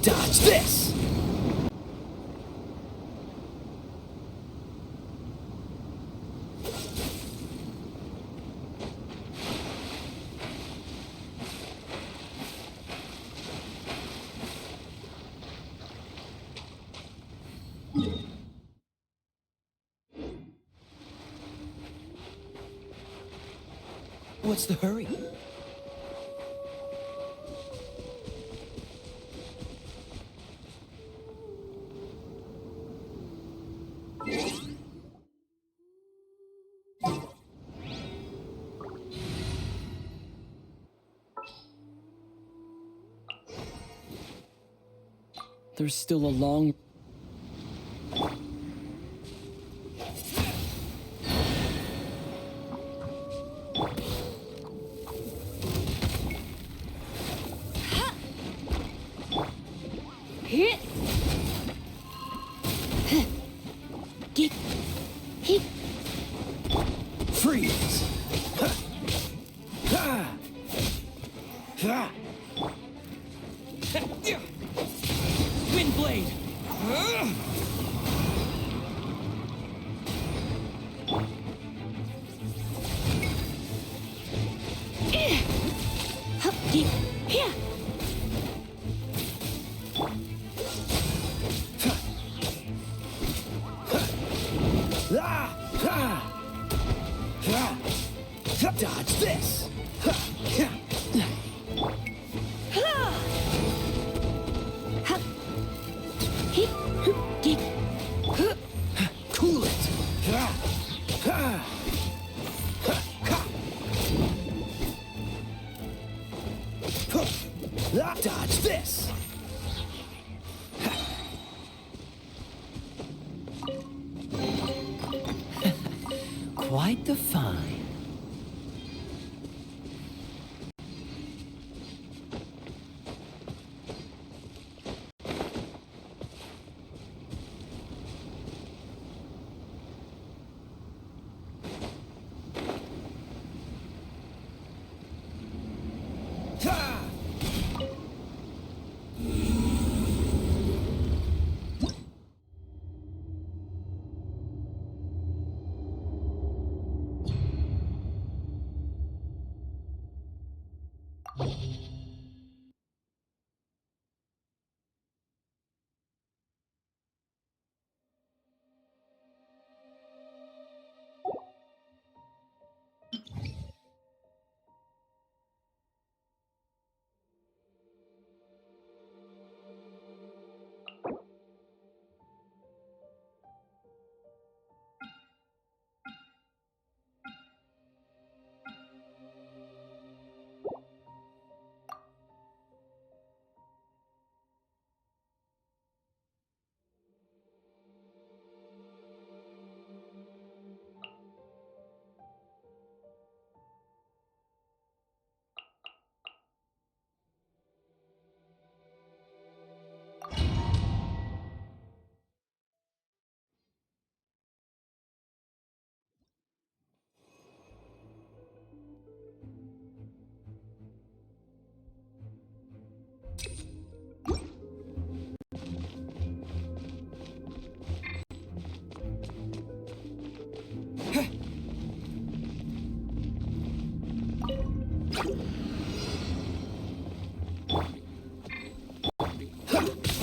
Dodge this! What's the hurry? There's still a long... Freeze! Wind blade! Here! Dodge this! Cool it! Dodge this! Quite the find.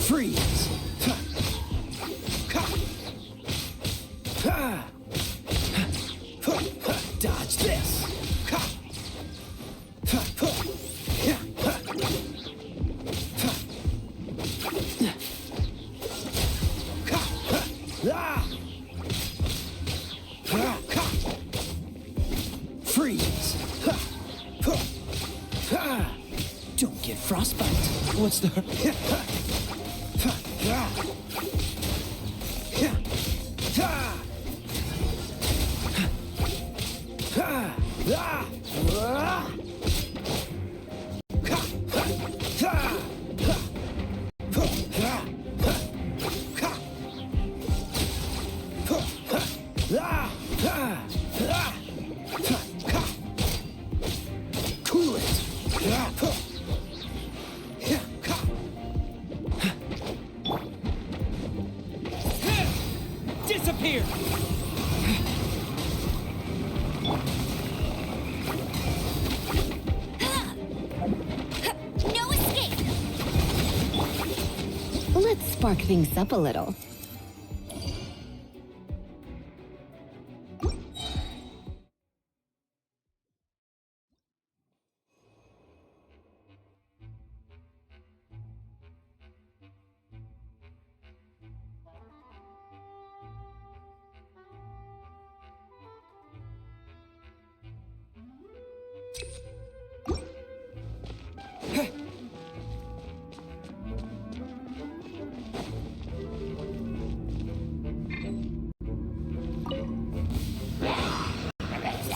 Freeze! Dodge this! Freeze! Don't get frostbite. What's the... Cool it! spark things up a little.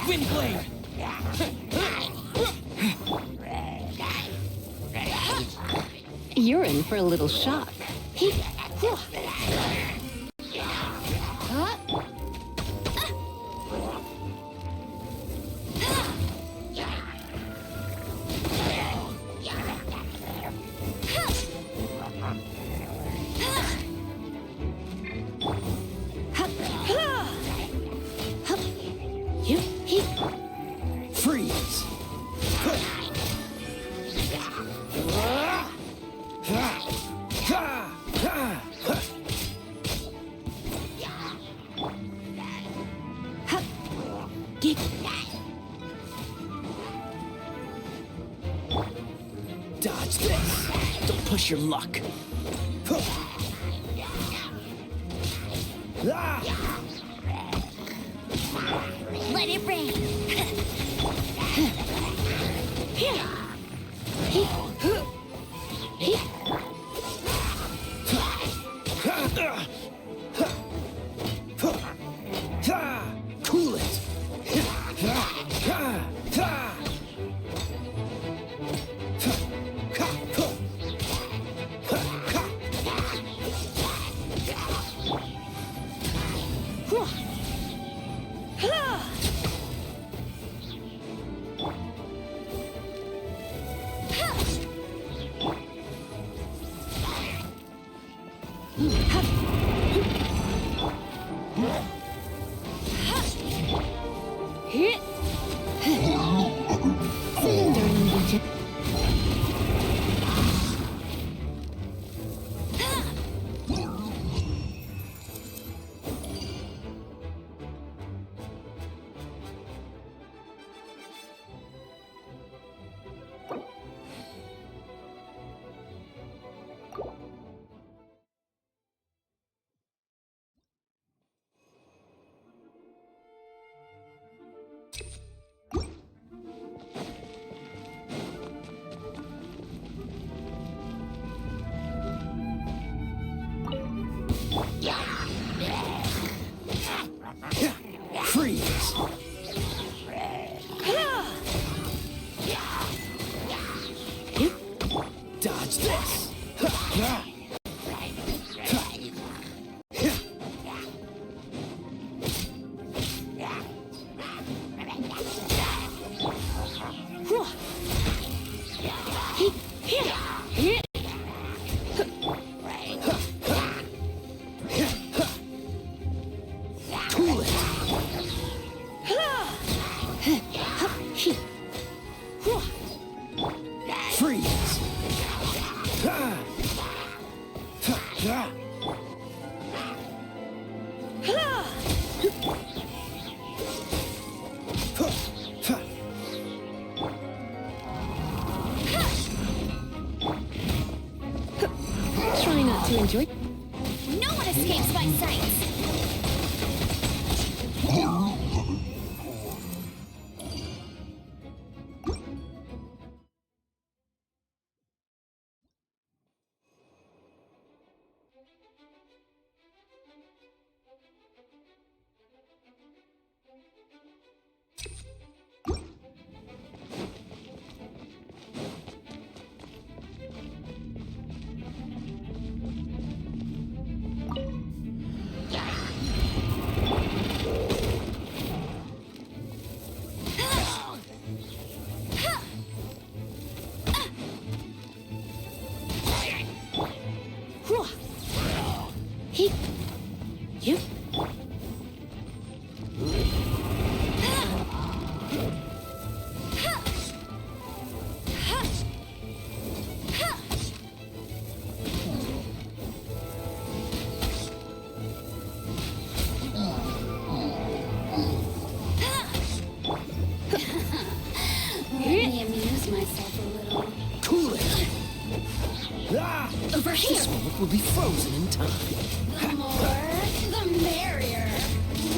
Windblade! You're in for a little shock. Freeze! Dodge this! Don't push your luck! Let it rain. Cool it! Cylinder engine. Freeze! Dodge this! Cool it! Freeze! Try not to enjoy. No one escapes my sight. Over here! This moment will be frozen in time. The more, the merrier.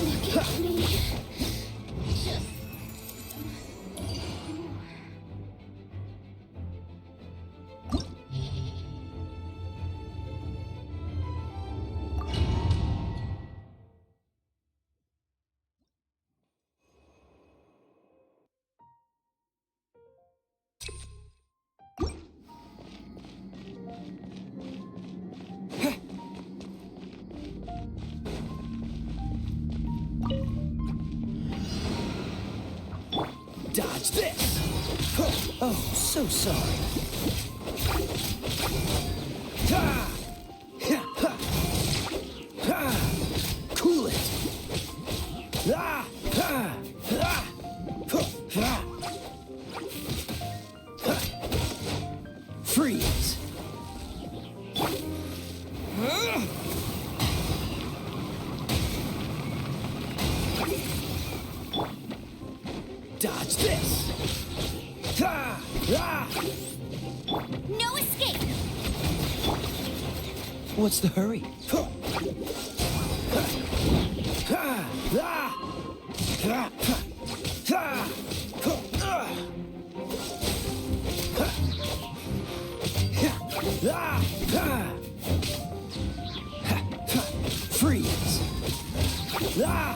Look at me. Just... Dodge this! Oh, so sorry. Ha! Ha! Ha! Cool it! Ah! Ha! Ah! Ha! Ha! Freeze! Dodge this! Ha! Ah! No escape! What's the hurry? Ha! Ha! Ah! Ha! Ha! Ha! Ah! Ha! Ah! Ha! Ha! Freeze! Ah!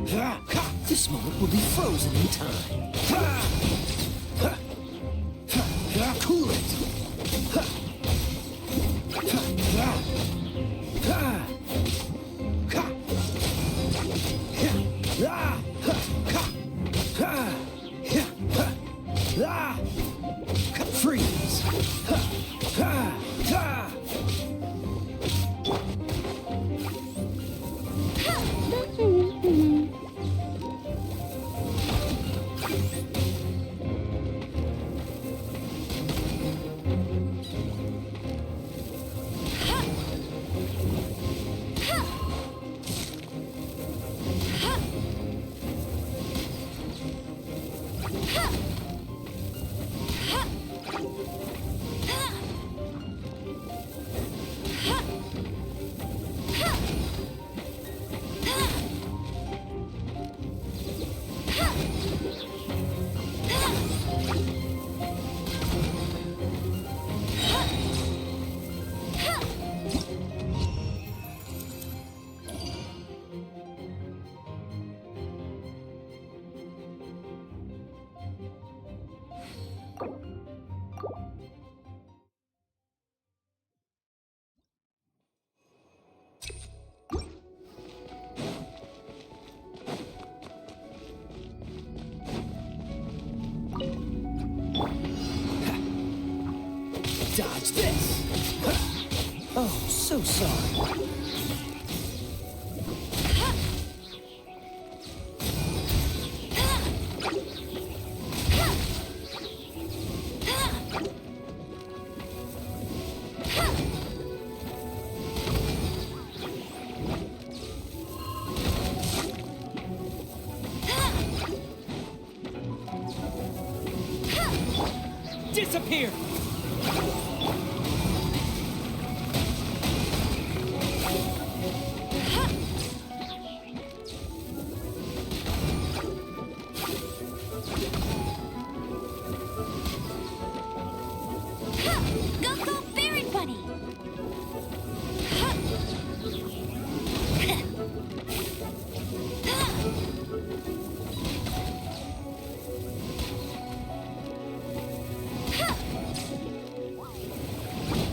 Ha! Ha! This moment will be frozen in time. Ha! Ha! Ha! Ha! Cool it! Ha! Ha! Ha! Ha! Ha! Ha! Ha! Ha! Ha! Ha! Ha! Ah! Freeze! Ha! Ha! Ha! Dodge this! Oh, so sorry. Disappear! Go, go, Berry Bunny!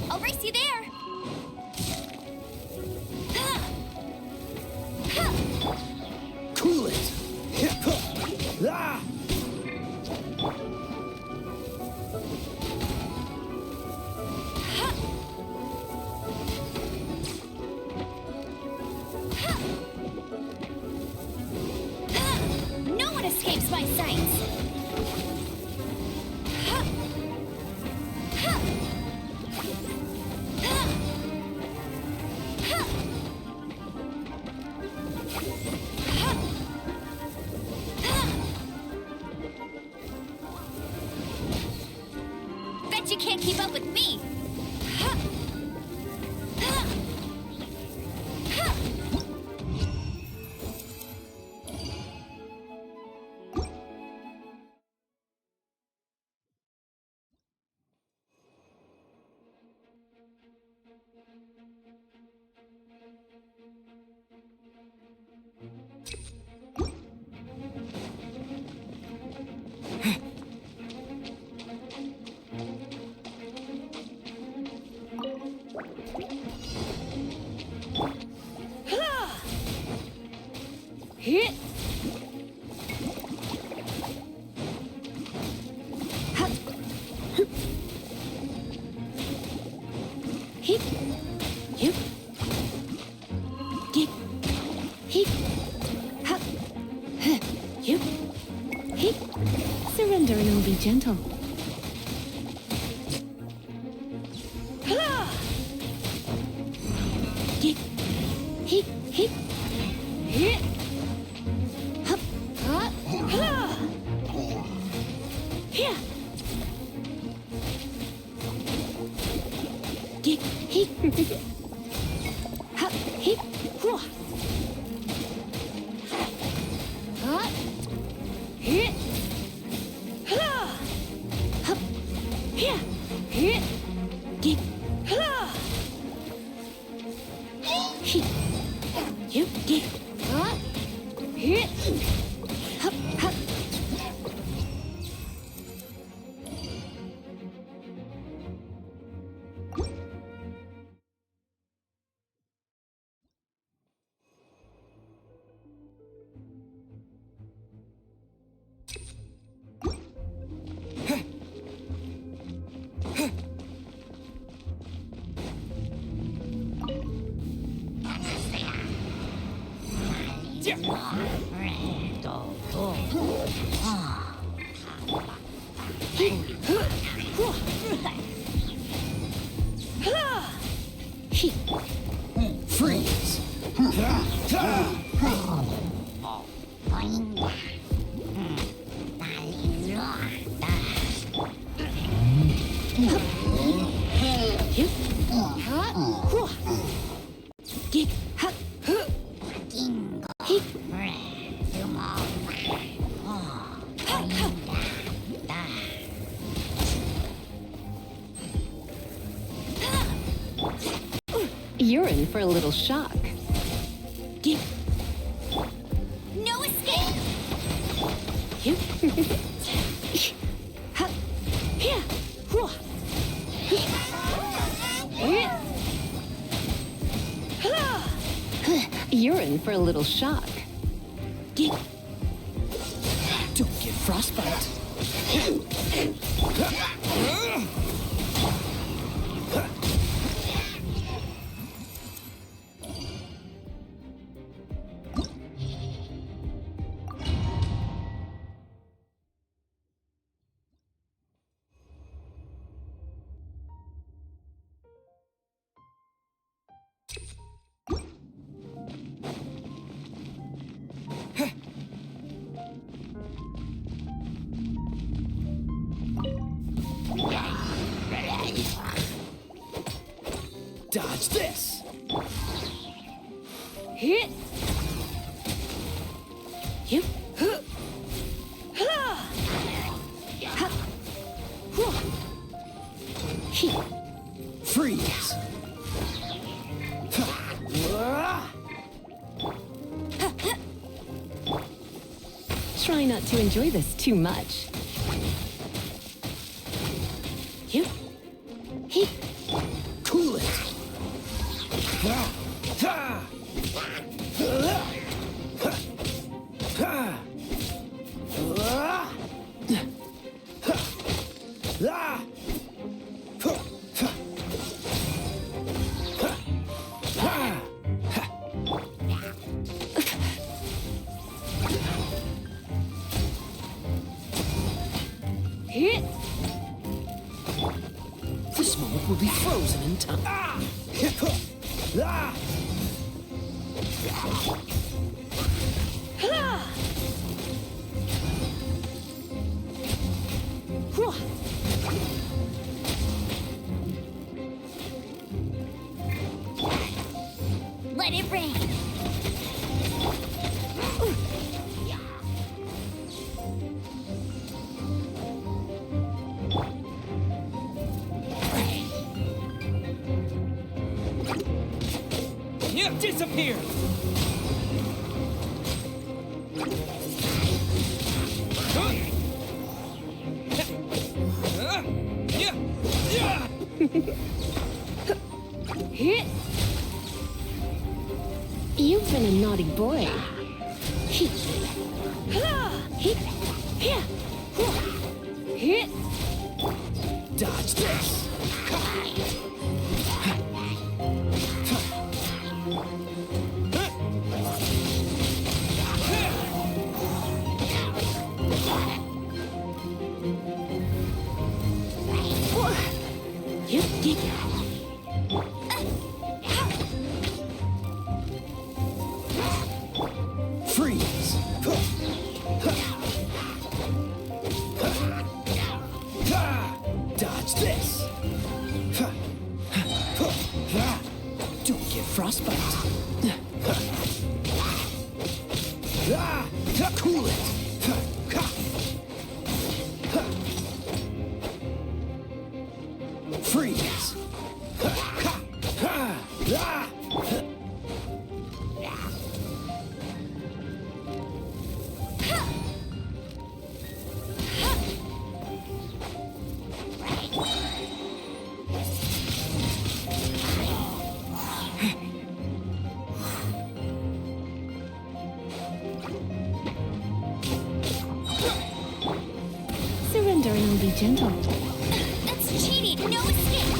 I'll race you there! Cool it! Ah! No one escapes my sights! Bet you can't keep up with me! gentle. Freeze! You're in for a little shock. No escape! You're in for a little shock. Don't get frostbite. Dodge this! Freeze! Try not to enjoy this too much. Cool it! This moment will be frozen in time. Let it rain! Disappear! You've been a naughty boy. Dodge this! Freeze! Dodge this! Don't get frostbite. Cool it! Freeze! Surrendering will be gentle. That's cheating. No escape.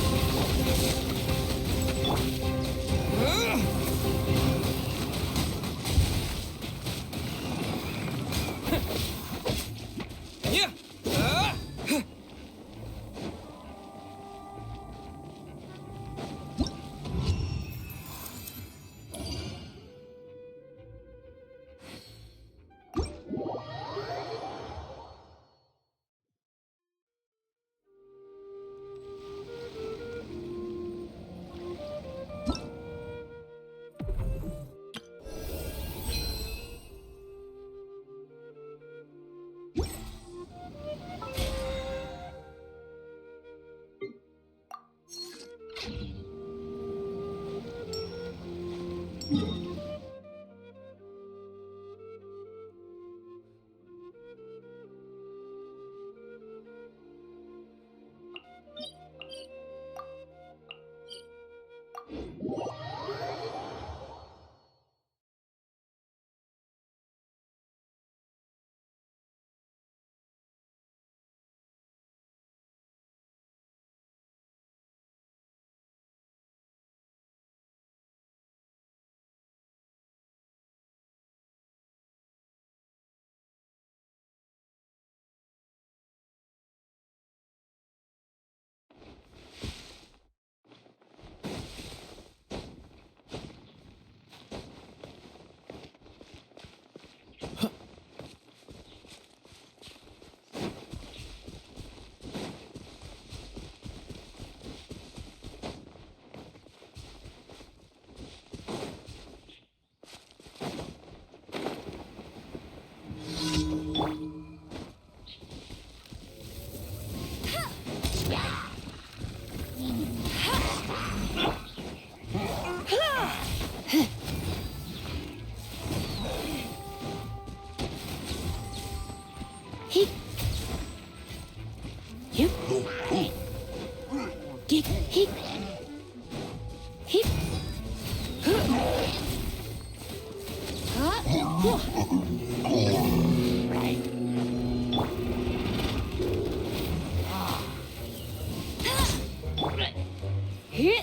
Yeah!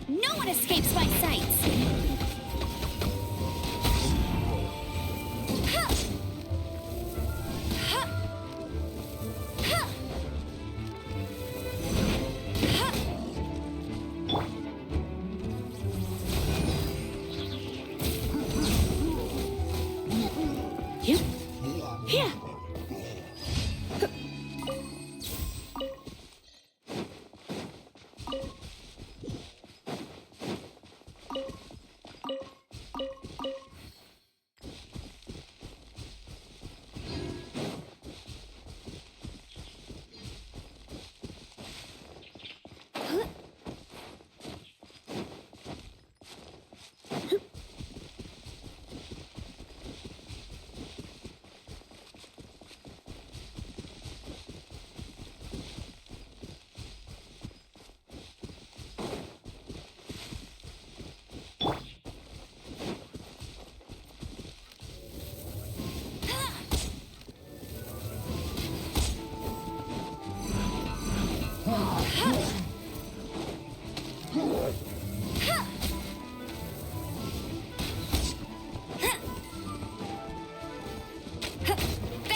No one escapes my sights.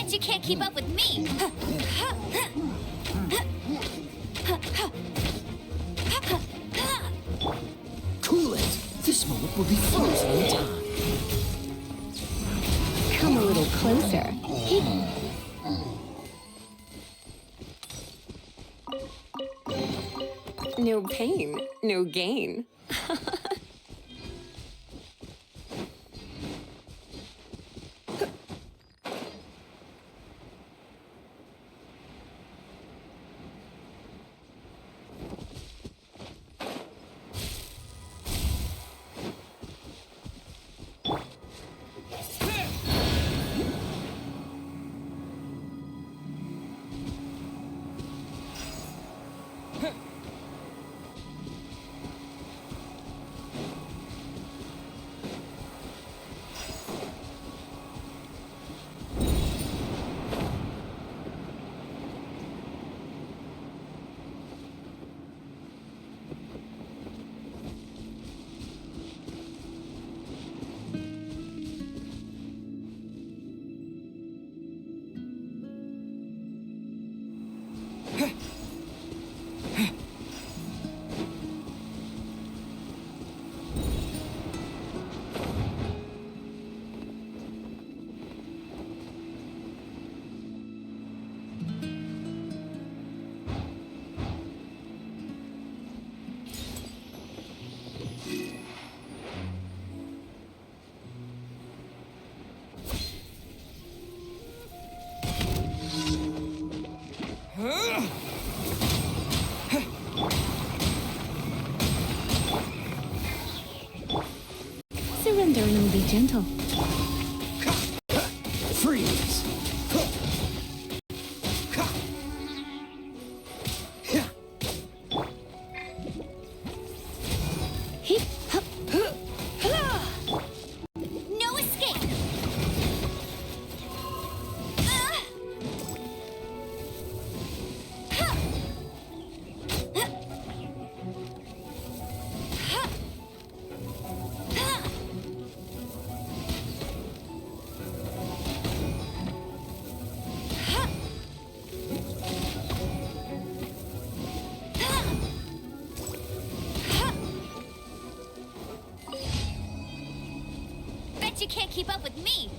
Bet you can't keep up with me. Cool it! This moment will be frozen in time. Come a little closer. No pain, no gain. Surrender and be gentle. Freeze! Hip, hop. No escape. Bet you can't keep up with me.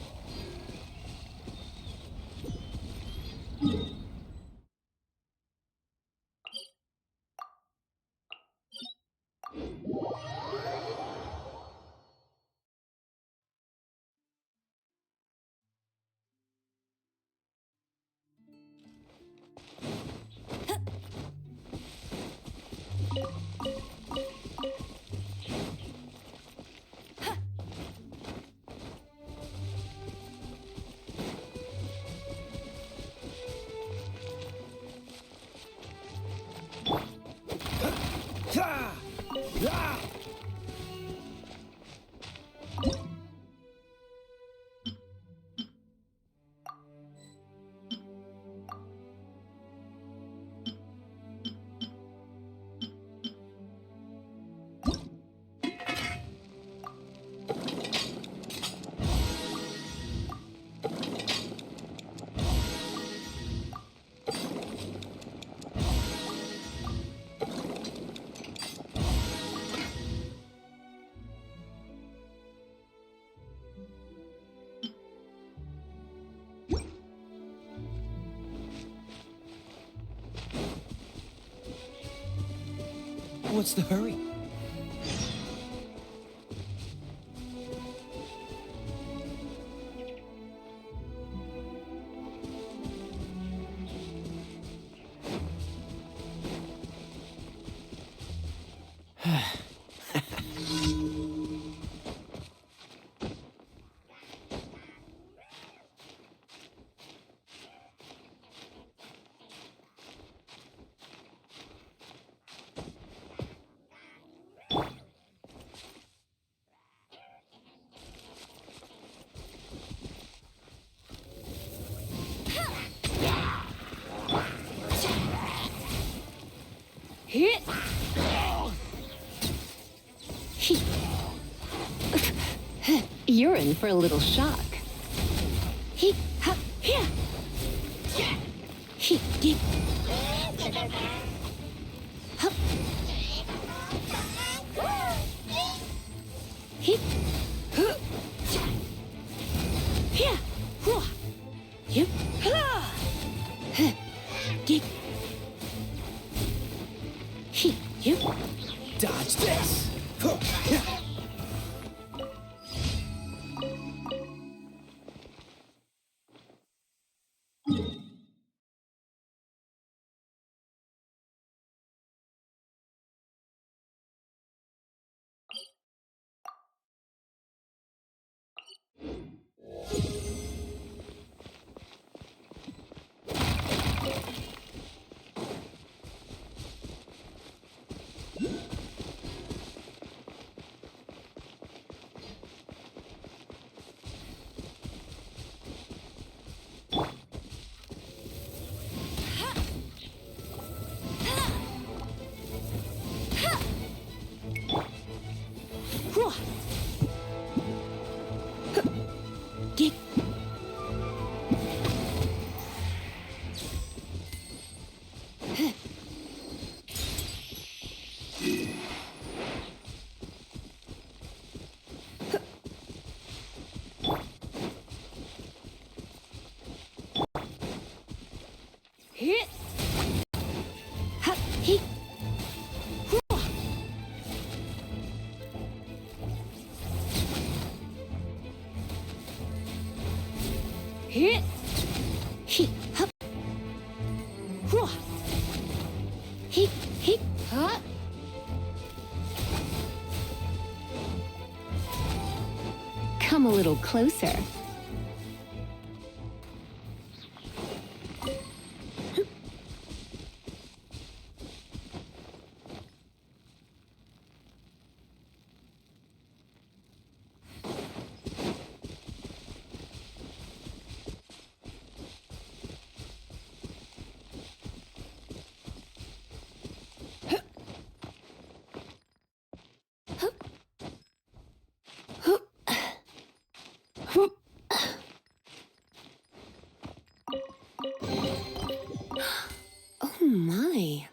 What's the hurry? Hit. You're in for a little shock. Hip, hop, here. He, dig. Hup. He. Huh. Here. Whoa. You. Huh. Dig. He. You. Dodge this. Huh. Yeah. Whoa. Dig. Hit. Ha. He. Whoa. Hit. He. Hup. Whoa. He. He. Huh. Come a little closer. Oh my.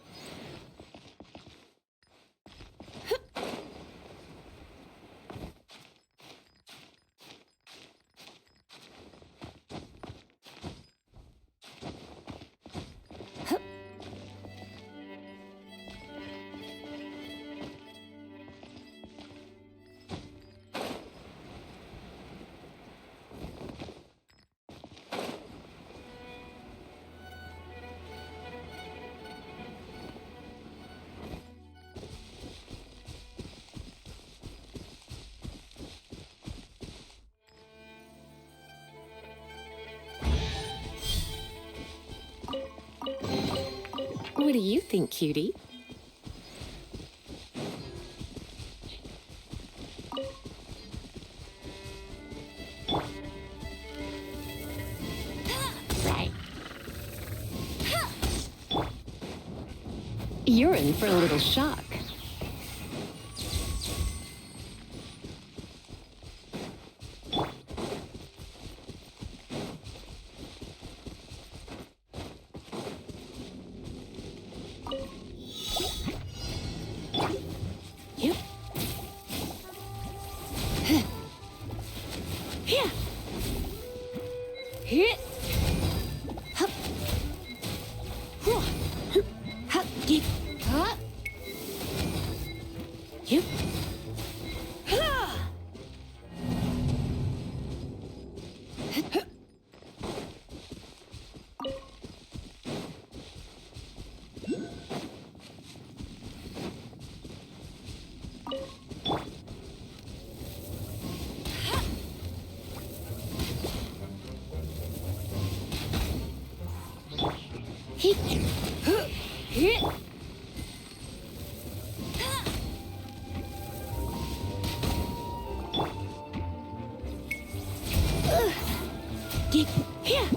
What do you think, cutie? Right. You're in for a little shock. You. Here. Hit. Hup. Whoa. Hup. Dig. Huh. You. Ha. Hit. Hit. Dig. Here.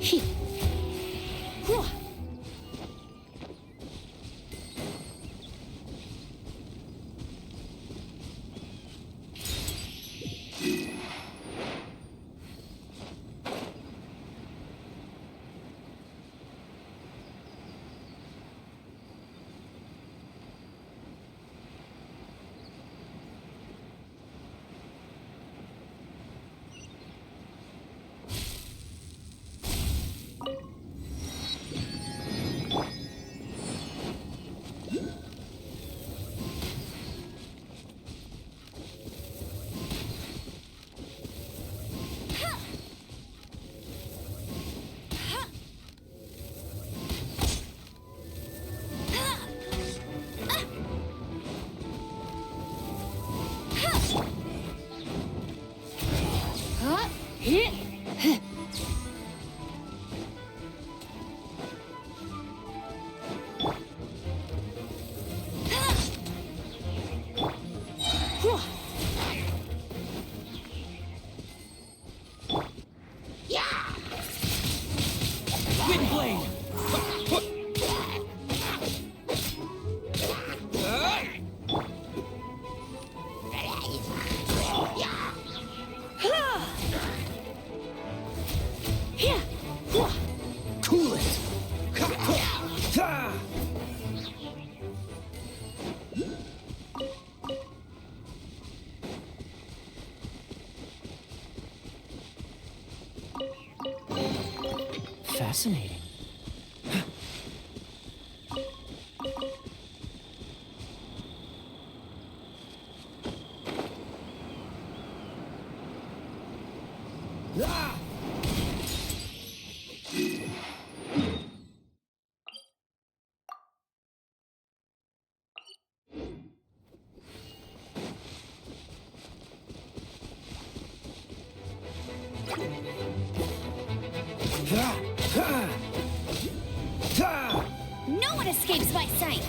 Hit. Whoa. Fascinating. Ah! No one escapes my sights.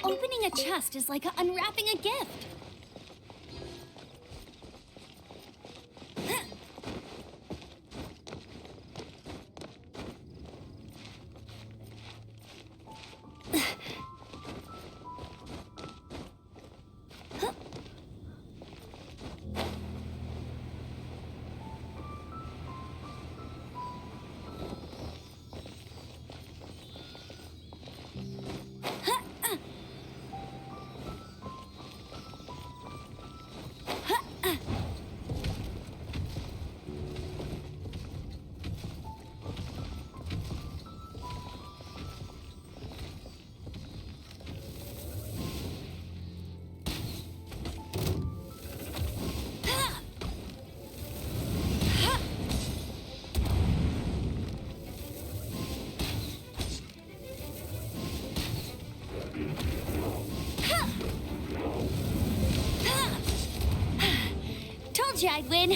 Opening a chest is like unwrapping a gift. Told you I'd win.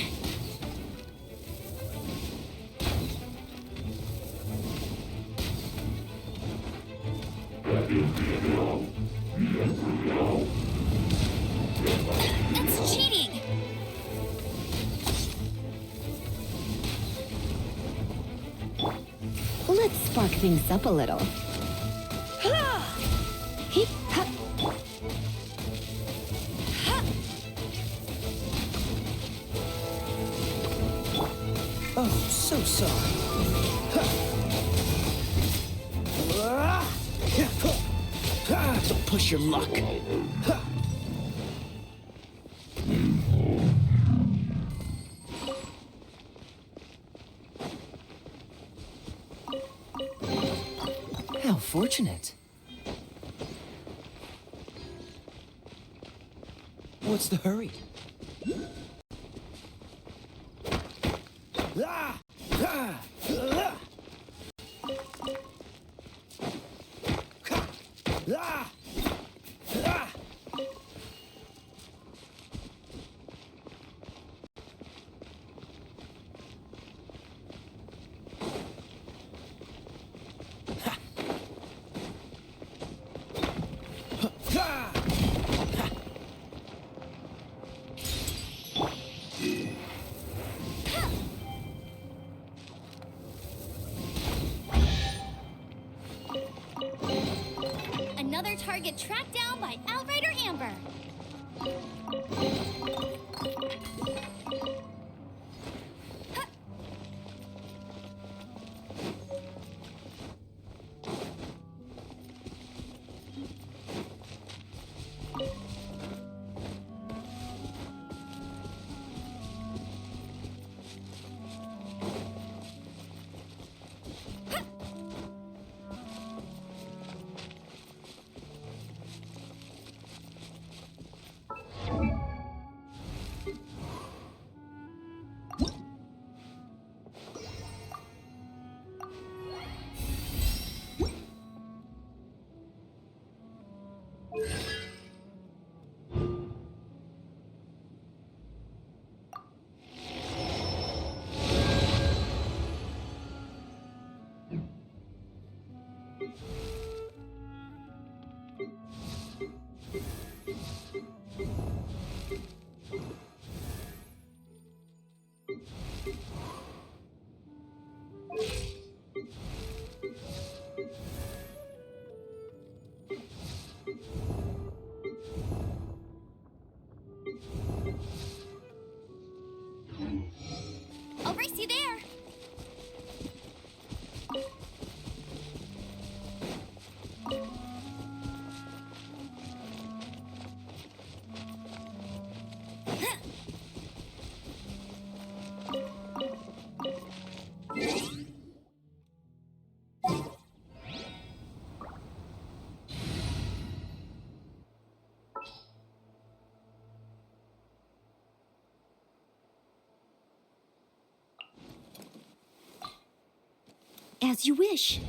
That's cheating. Let's spark things up a little. Heep, hup. Oh, so sorry. Don't push your luck. How fortunate. What's the hurry? Another target tracked down by Outrider Amber. I'll race you there. As you wish.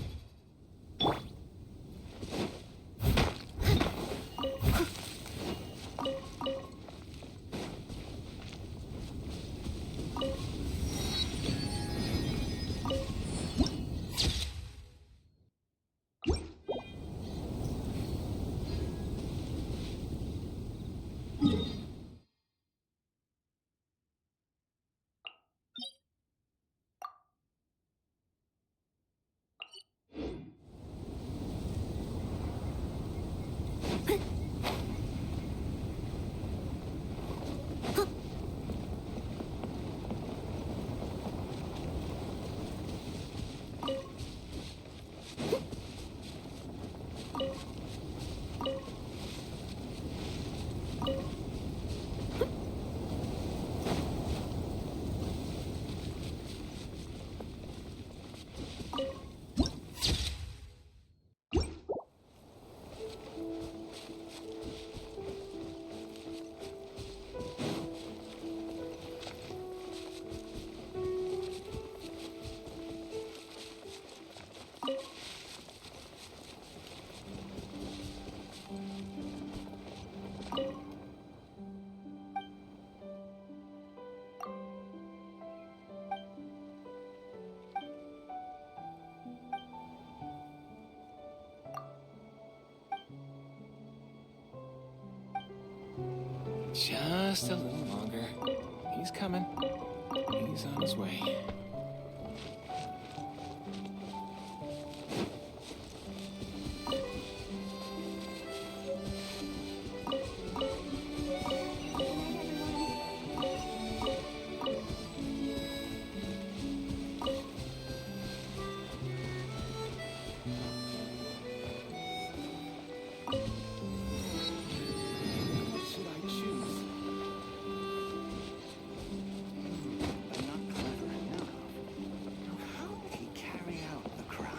Just a little longer. He's coming. He's on his way. What should I choose? I'm not clever enough. Now, how did he carry out the crime?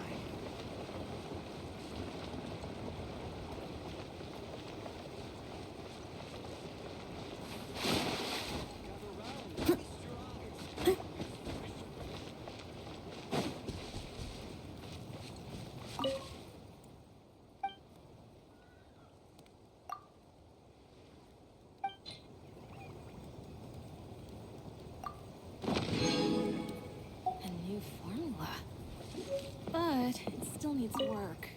A new formula. But it still needs work.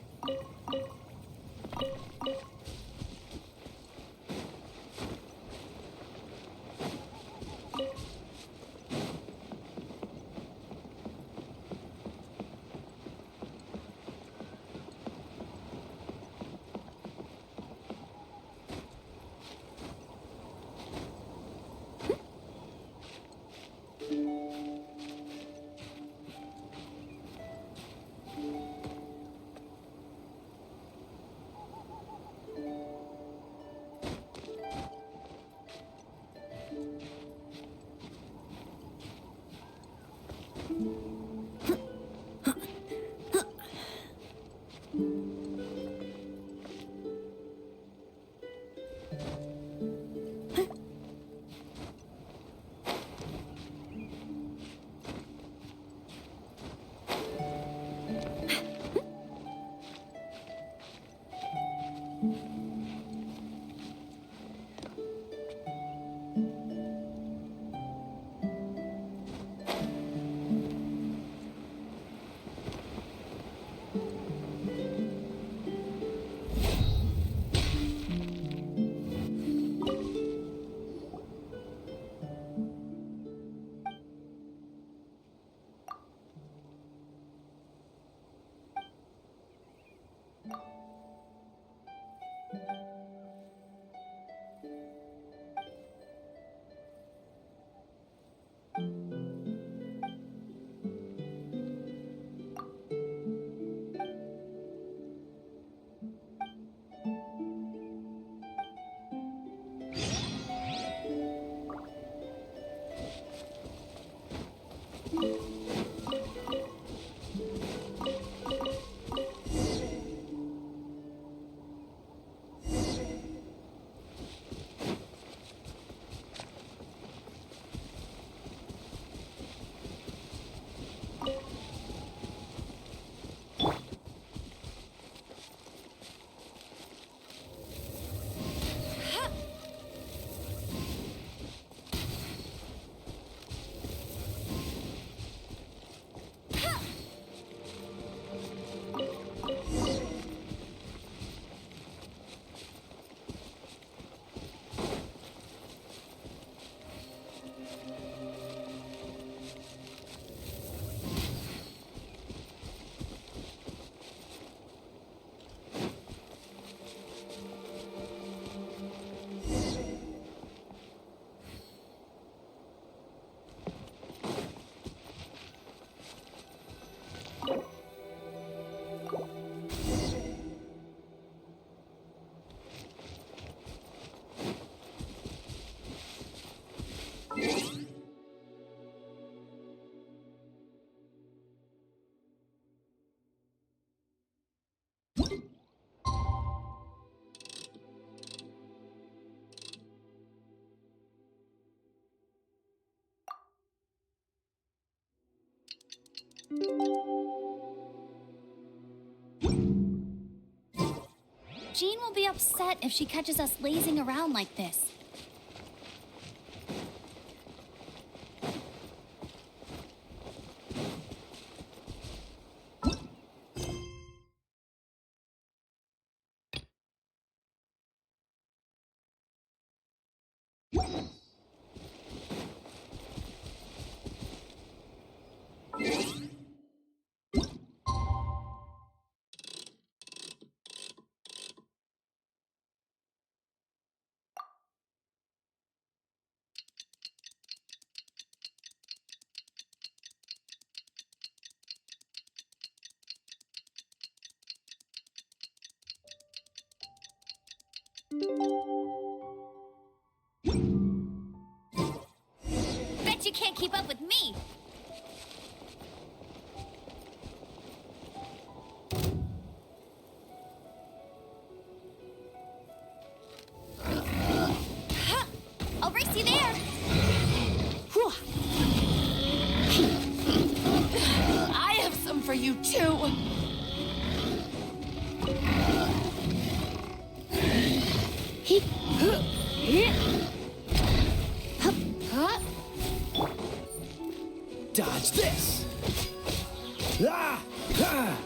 Jean will be upset if she catches us lazing around like this. Bet you can't keep up with me! I'll race you there! I have some for you too. Dodge this! Ah! Ah!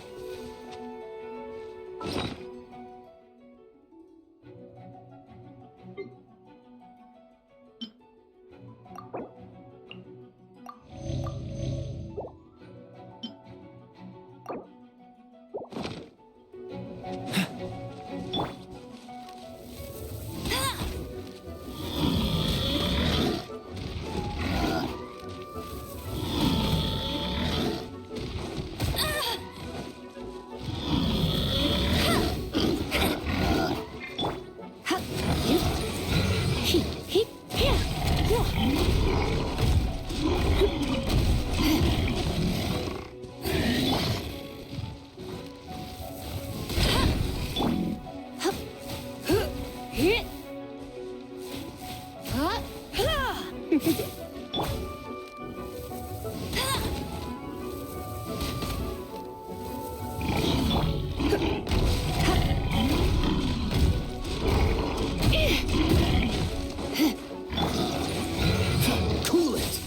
Cool it!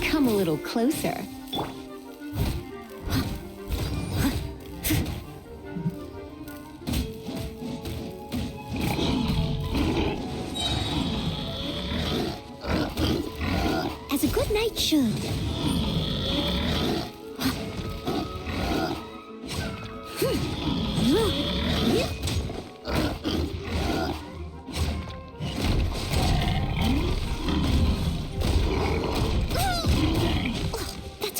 Come a little closer. As a good knight should.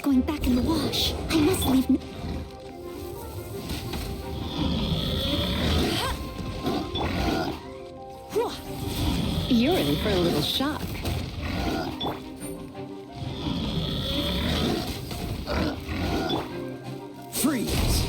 going back in the wash. I must leave. You're in for a little shock. Freeze!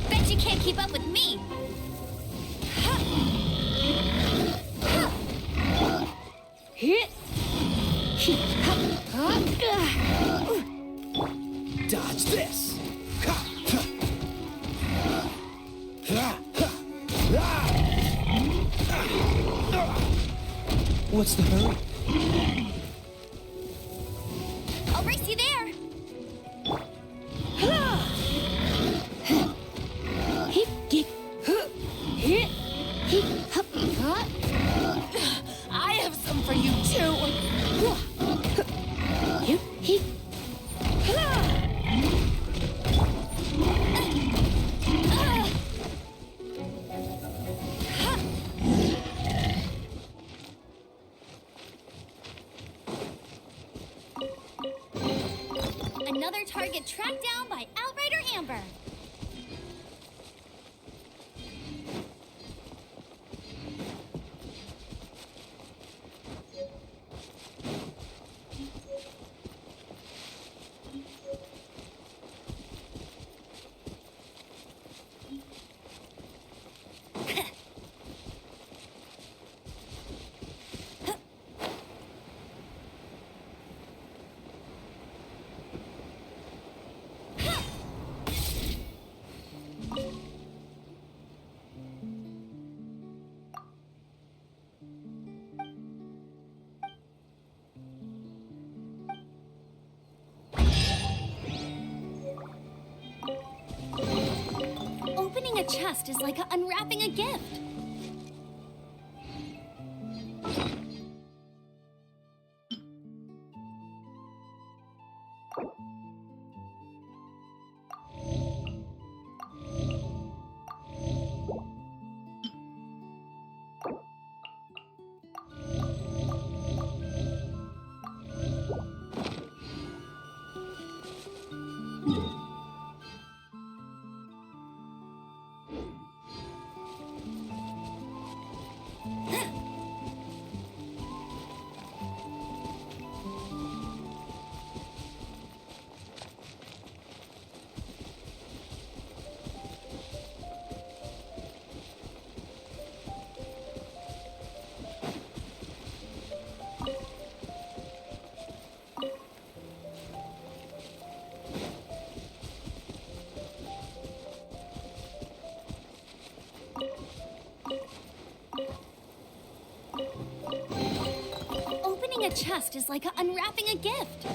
Bet you can't keep up with me. Dodge this! What's the hurry? I'll race you there. I have some for you too. Another target tracked down by Outrider Amber. Opening a chest is like unwrapping a gift. Opening a chest is like unwrapping a gift.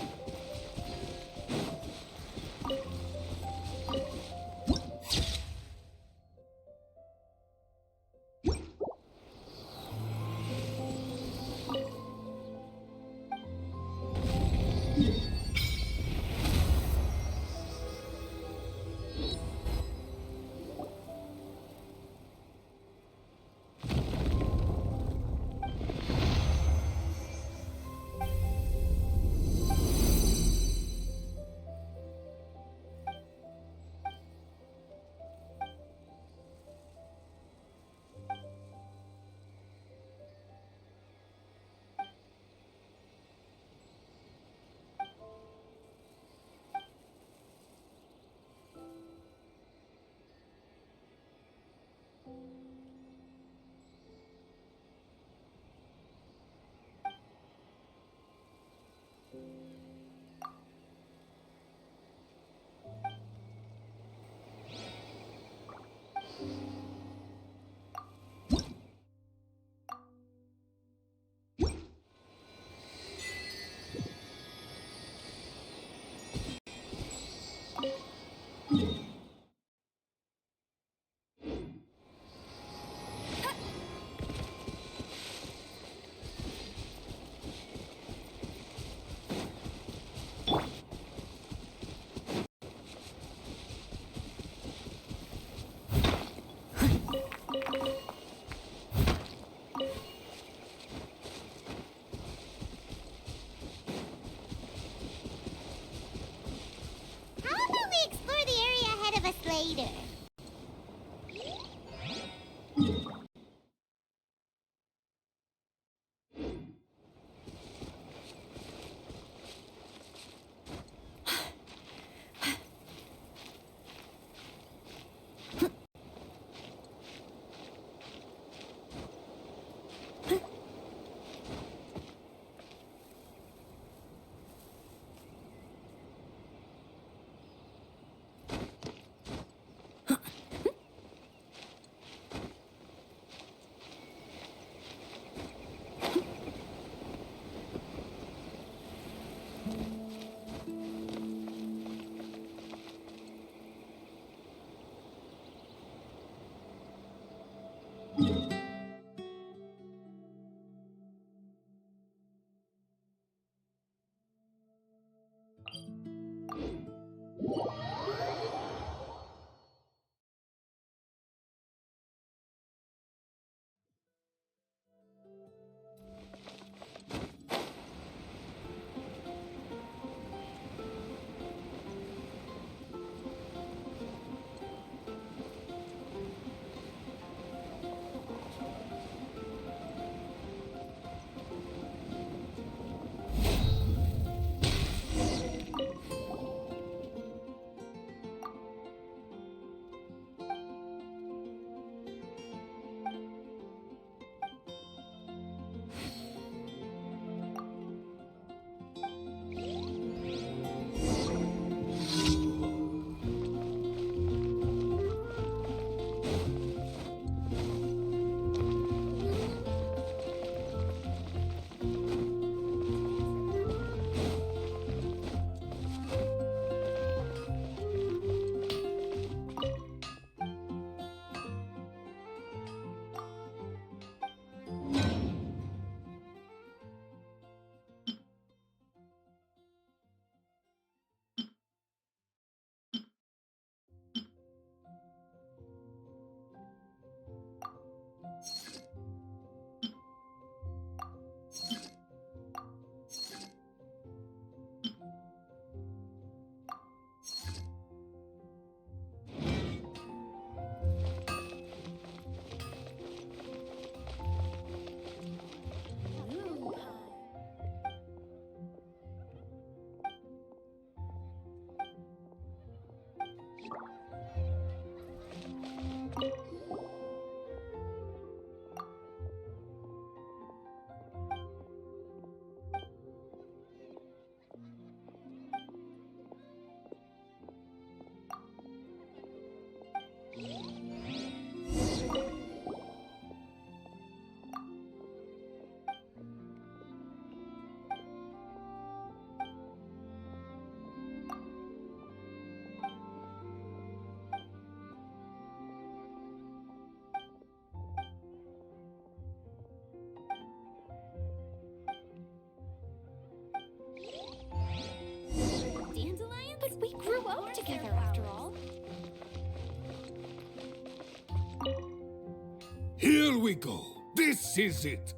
Here we go. This is it.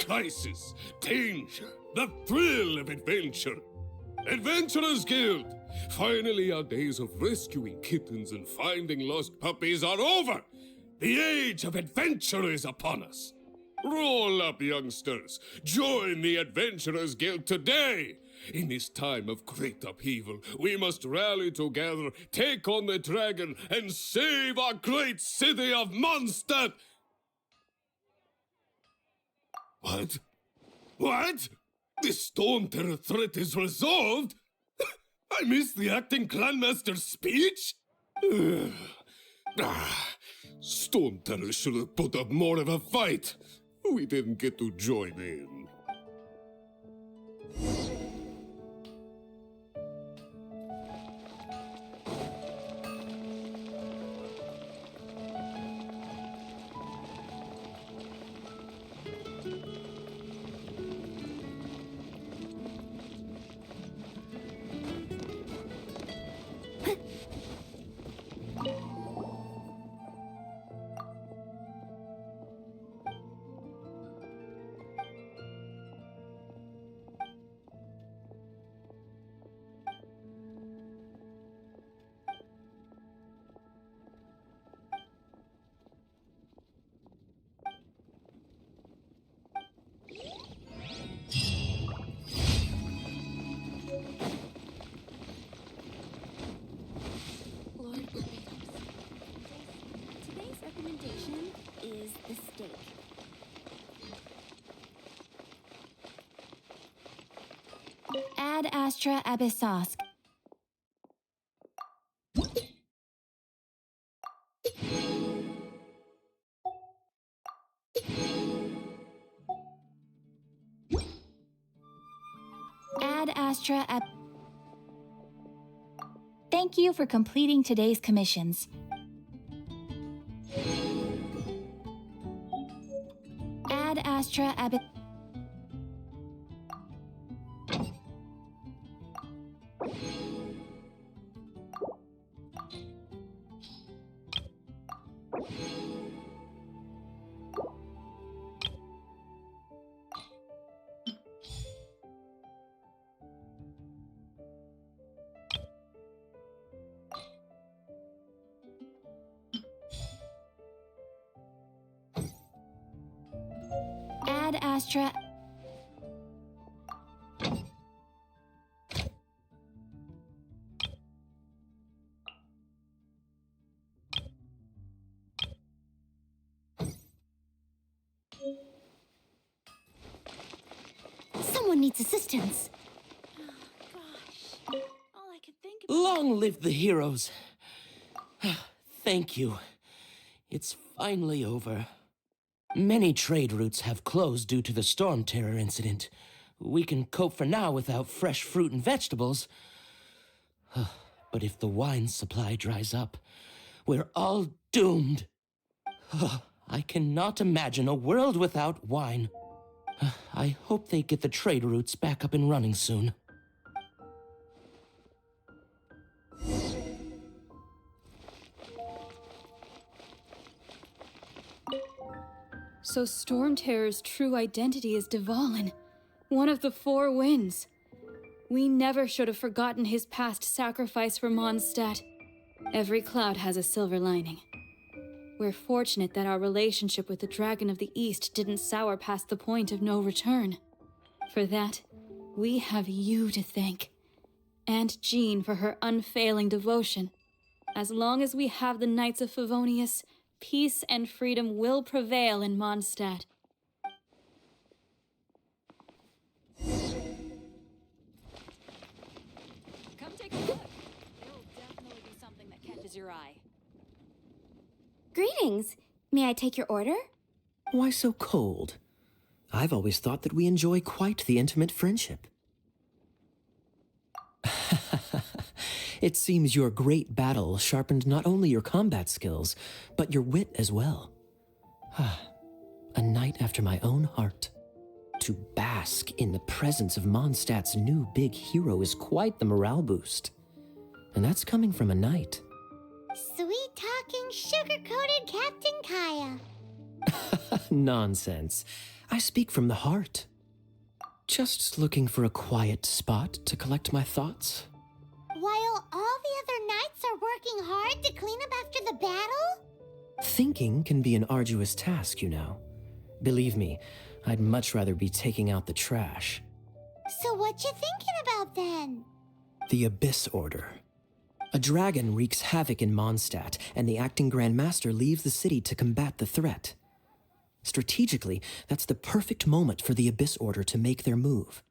Crisis, danger, the thrill of adventure. Adventurers Guild! Finally, our days of rescuing kittens and finding lost puppies are over! The age of adventure is upon us! Roll up, youngsters! Join the Adventurers Guild today! In this time of great upheaval, we must rally together, take on the dragon, and save our great city of Mondstadt! What? What? The Storm Terror threat is resolved? I missed the acting clanmaster's speech? Storm Terror should have put up more of a fight. We didn't get to join in. Lord Barbados. Today's recommendation is the steak. Ad Astra Abyssosk. Ad Astra Ab... Thank you for completing today's commissions. Ad Astra Ab... Ad Astra... Someone needs assistance. Gosh, all I could think about. Long live the heroes. Thank you. It's finally over. Many trade routes have closed due to the Storm Terror incident. We can cope for now without fresh fruit and vegetables. But if the wine supply dries up, we're all doomed. I cannot imagine a world without wine. I hope they get the trade routes back up and running soon. So Storm Terror's true identity is Dvalin, one of the Four Winds. We never should have forgotten his past sacrifice for Mondstadt. Every cloud has a silver lining. We're fortunate that our relationship with the Dragon of the East didn't sour past the point of no return. For that, we have you to thank. And Jean for her unfailing devotion. As long as we have the Knights of Favonius, peace and freedom will prevail in Mondstadt. Come take a look. There will definitely be something that catches your eye. Greetings. May I take your order? Why so cold? I've always thought that we enjoy quite the intimate friendship. It seems your great battle sharpened not only your combat skills, but your wit as well. A knight after my own heart. To bask in the presence of Mondstadt's new big hero is quite the morale boost. And that's coming from a knight. Sweet-talking, sugar-coated Captain Kaya. Nonsense. I speak from the heart. Just looking for a quiet spot to collect my thoughts. While all the other knights are working hard to clean up after the battle? Thinking can be an arduous task, you know. Believe me, I'd much rather be taking out the trash. So what you thinking about then? The Abyss Order. A dragon wreaks havoc in Mondstadt, and the acting Grand Master leaves the city to combat the threat. Strategically, that's the perfect moment for the Abyss Order to make their move.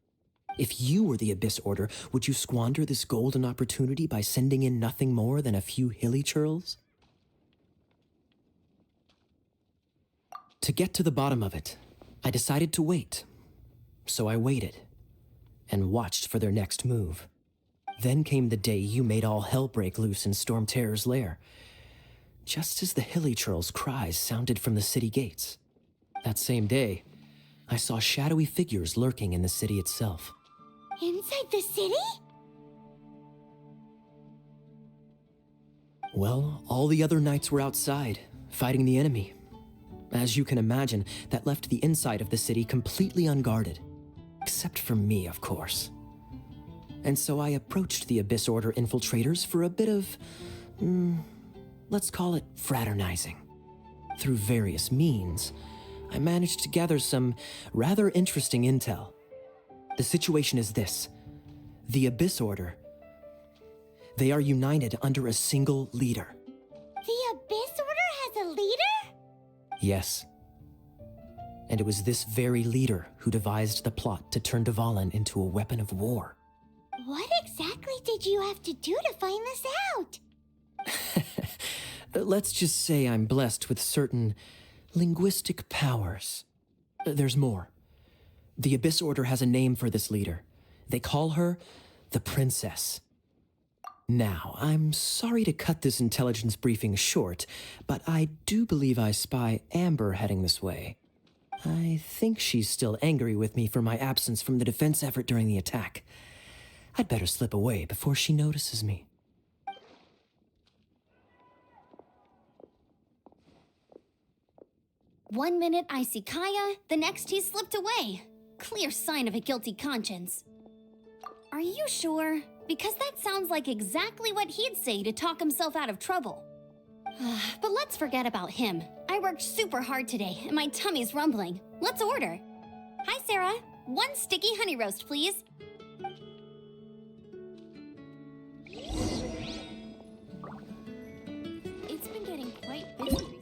If you were the Abyss Order, would you squander this golden opportunity by sending in nothing more than a few hilly churls? To get to the bottom of it, I decided to wait. So I waited, and watched for their next move. Then came the day you made all hell break loose in Storm Terror's lair, just as the hilly churls' cries sounded from the city gates. That same day, I saw shadowy figures lurking in the city itself. Inside the city? Well, all the other knights were outside, fighting the enemy. As you can imagine, that left the inside of the city completely unguarded. Except for me, of course. And so I approached the Abyss Order infiltrators for a bit of, let's call it fraternizing. Through various means, I managed to gather some rather interesting intel. The situation is this. The Abyss Order, they are united under a single leader. The Abyss Order has a leader? Yes. And it was this very leader who devised the plot to turn Dvalin into a weapon of war. What exactly did you have to do to find this out? Let's just say I'm blessed with certain linguistic powers. There's more. The Abyss Order has a name for this leader. They call her the Princess. Now, I'm sorry to cut this intelligence briefing short, but I do believe I spy Amber heading this way. I think she's still angry with me for my absence from the defense effort during the attack. I'd better slip away before she notices me. One minute I see Kaya, the next he slipped away. Clear sign of a guilty conscience. Are you sure? Because that sounds like exactly what he'd say to talk himself out of trouble. But let's forget about him. I worked super hard today, and my tummy's rumbling. Let's order. Hi, Sarah. 1 sticky honey roast, please. It's been getting quite busy recently.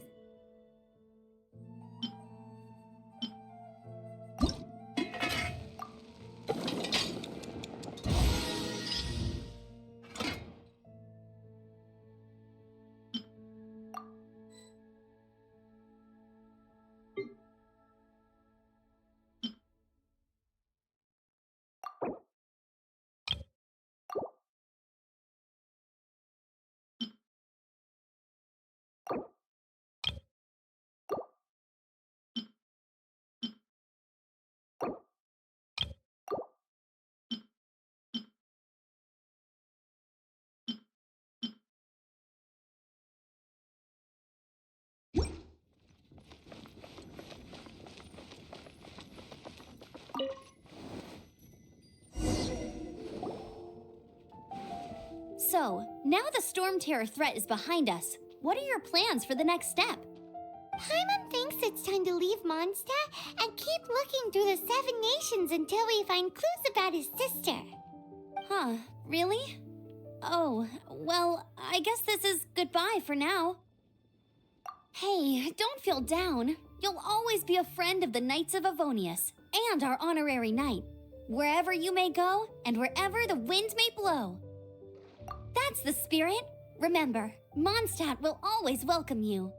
So, now the Storm Terror threat is behind us. What are your plans for the next step? Paimon thinks it's time to leave Mondstadt and keep looking through the 7 nations until we find clues about his sister. Huh, really? Oh, well, I guess this is goodbye for now. Hey, don't feel down. You'll always be a friend of the Knights of Avonius, and our honorary knight. Wherever you may go, and wherever the wind may blow. That's the spirit. Remember, Mondstadt will always welcome you.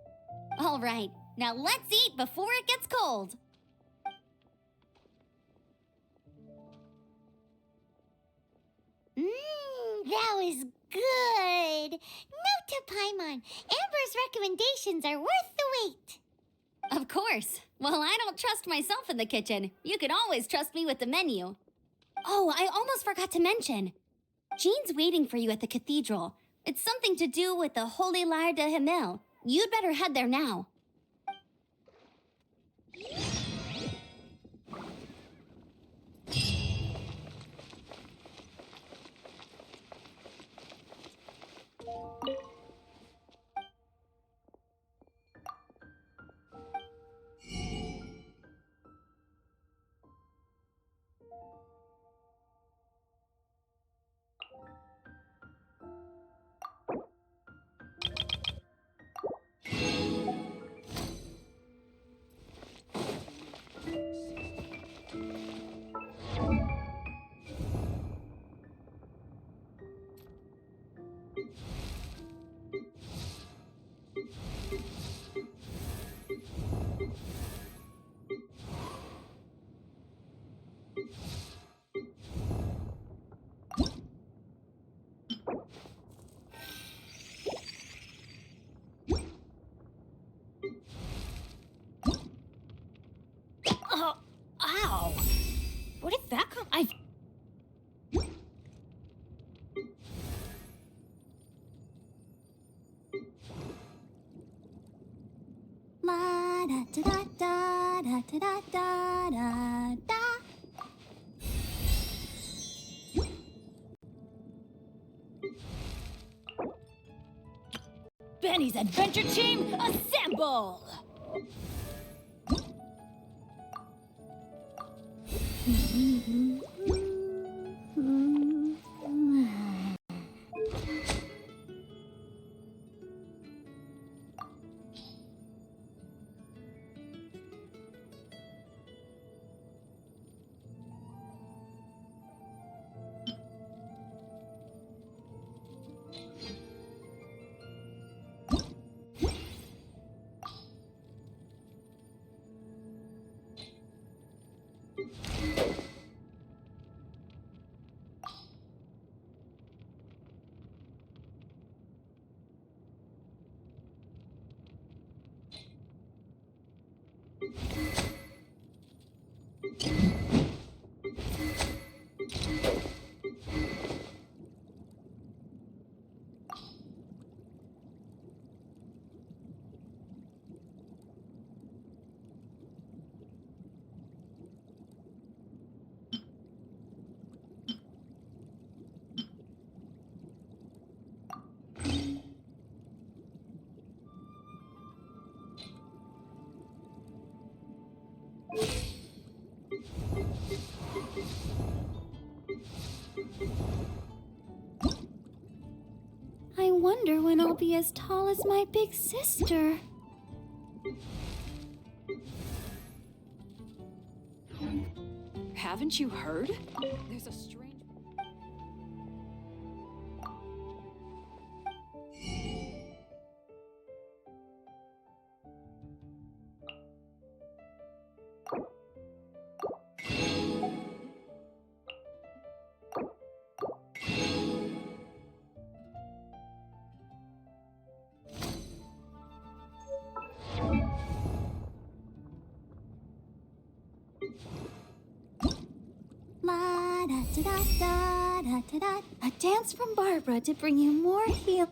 All right, now let's eat before it gets cold. That was good. Note to Paimon, Amber's recommendations are worth the wait. Of course. Well, I don't trust myself in the kitchen. You can always trust me with the menu. Oh, I almost forgot to mention. Jean's waiting for you at the cathedral. It's something to do with the Holy Lyre de Himmel. You'd better head there now. La da da da da da da da da da. Benny's Adventure Team, assemble! I wonder when I'll be as tall as my big sister. Haven't you heard? There's a strange... La da da da da da da. A dance from Barbara to bring you more heal.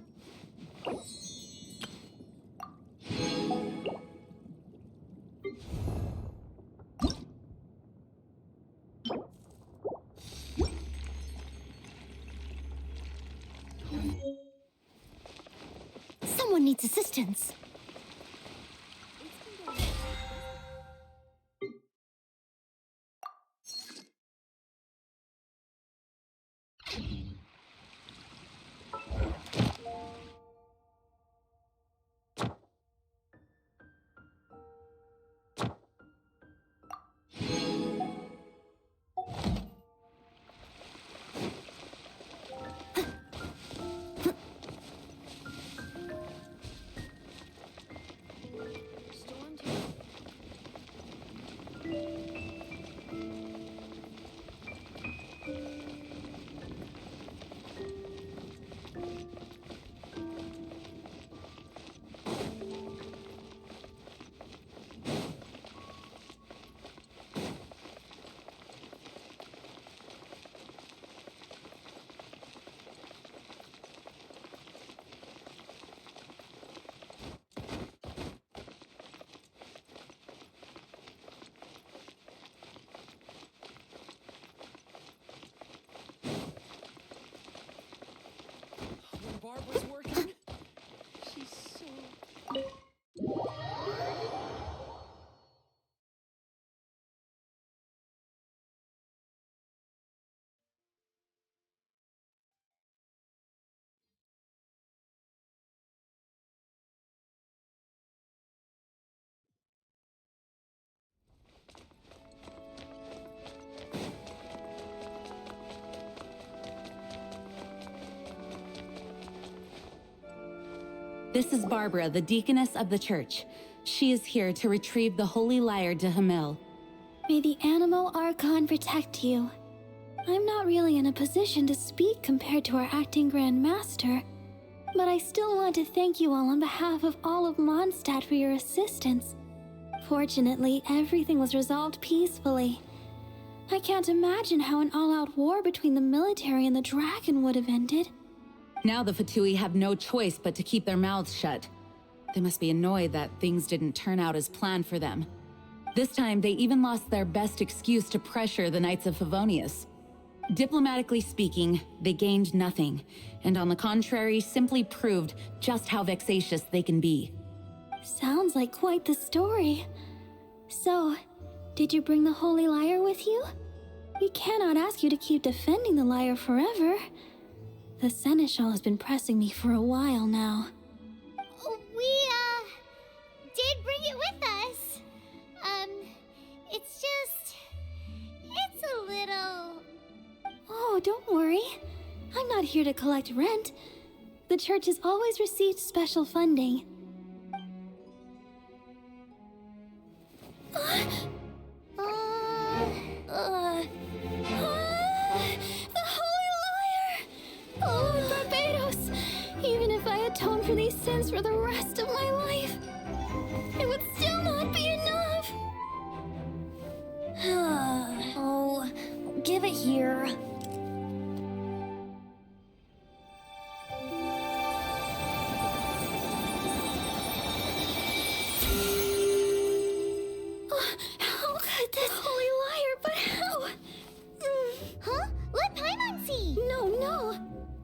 Someone needs assistance. Barbara's working. She's so... This is Barbara, the deaconess of the church. She is here to retrieve the holy lyre de Hamel. May the Animal Archon protect you. I'm not really in a position to speak compared to our acting Grand Master, but I still want to thank you all on behalf of all of Mondstadt for your assistance. Fortunately, everything was resolved peacefully. I can't imagine how an all-out war between the military and the dragon would have ended. Now the Fatui have no choice but to keep their mouths shut. They must be annoyed that things didn't turn out as planned for them. This time, they even lost their best excuse to pressure the Knights of Favonius. Diplomatically speaking, they gained nothing, and on the contrary, simply proved just how vexatious they can be. Sounds like quite the story. So, did you bring the Holy Lyre with you? We cannot ask you to keep defending the lyre forever. The Seneschal has been pressing me for a while now. We, did bring it with us. It's a little... Oh, don't worry. I'm not here to collect rent. The church has always received special funding. The Holy Lyre! Oh, Barbados! Even if I atone for these sins for the rest of my life, it would still not be enough! Oh, give it here. How could this Holy Lyre, but how? Huh? Let Paimon see! No.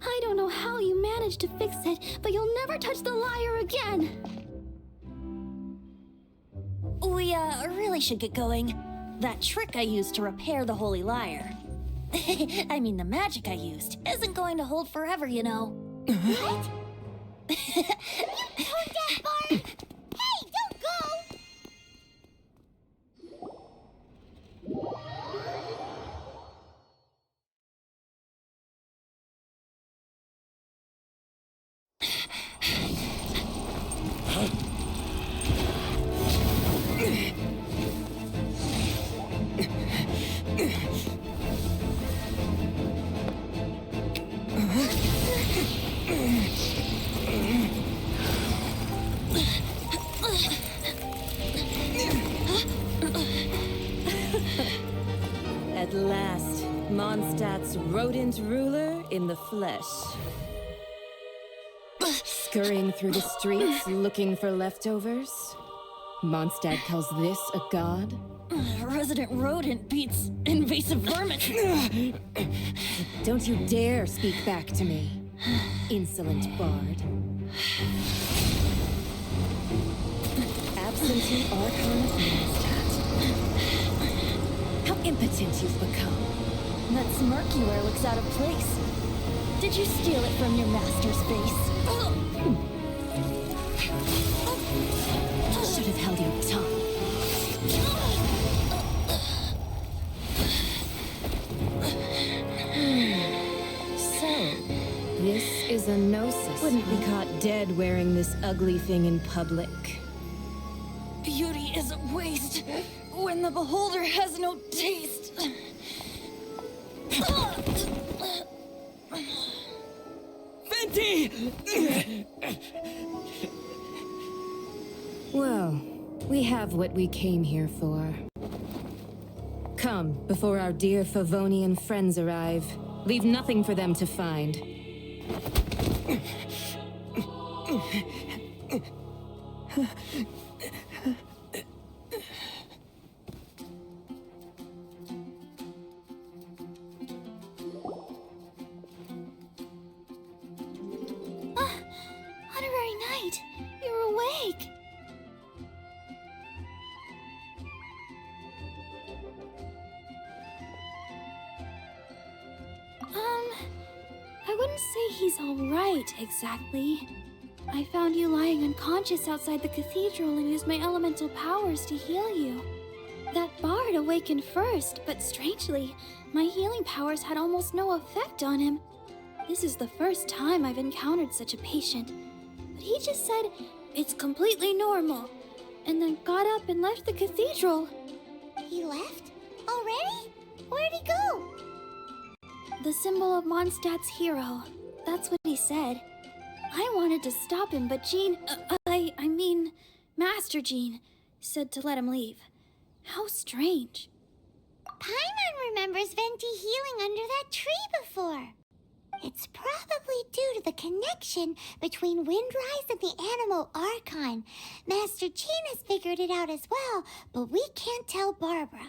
I don't know how you managed to fix it, but you'll never touch the lyre again. We, really should get going. That trick I used to repair the Holy Lyre. I mean, the magic I used isn't going to hold forever, you know. What? You tone-deaf bard! Hey, don't go! At last, Mondstadt's rodent ruler in the flesh. Scurrying through the streets looking for leftovers? Mondstadt calls this a god? Resident rodent beats invasive vermin. Don't you dare speak back to me, insolent bard. Absentee Archon of Mondstadt. How impotent you've become. That smirk you wear looks out of place. Did you steal it from your master's face? Should have held your tongue. So, this is a gnosis. Wouldn't be caught dead wearing this ugly thing in public. Beauty is a waste when the beholder has no taste. Venti! Well, we have what we came here for. Come, before our dear Favonian friends arrive. Leave nothing for them to find. Honorary Knight, you're awake. I wouldn't say he's all right, exactly. I found you lying unconscious outside the cathedral and used my elemental powers to heal you. That bard awakened first, but strangely, my healing powers had almost no effect on him. This is the first time I've encountered such a patient. But he just said, it's completely normal, and then got up and left the cathedral. He left? Already? Where'd he go? The symbol of Mondstadt's hero. That's what he said. I wanted to stop him, but Jean, I mean, Master Jean, said to let him leave. How strange. Paimon remembers Venti healing under that tree before. It's probably due to the connection between Windrise and the Animal Archon. Master Jean has figured it out as well, but we can't tell Barbara.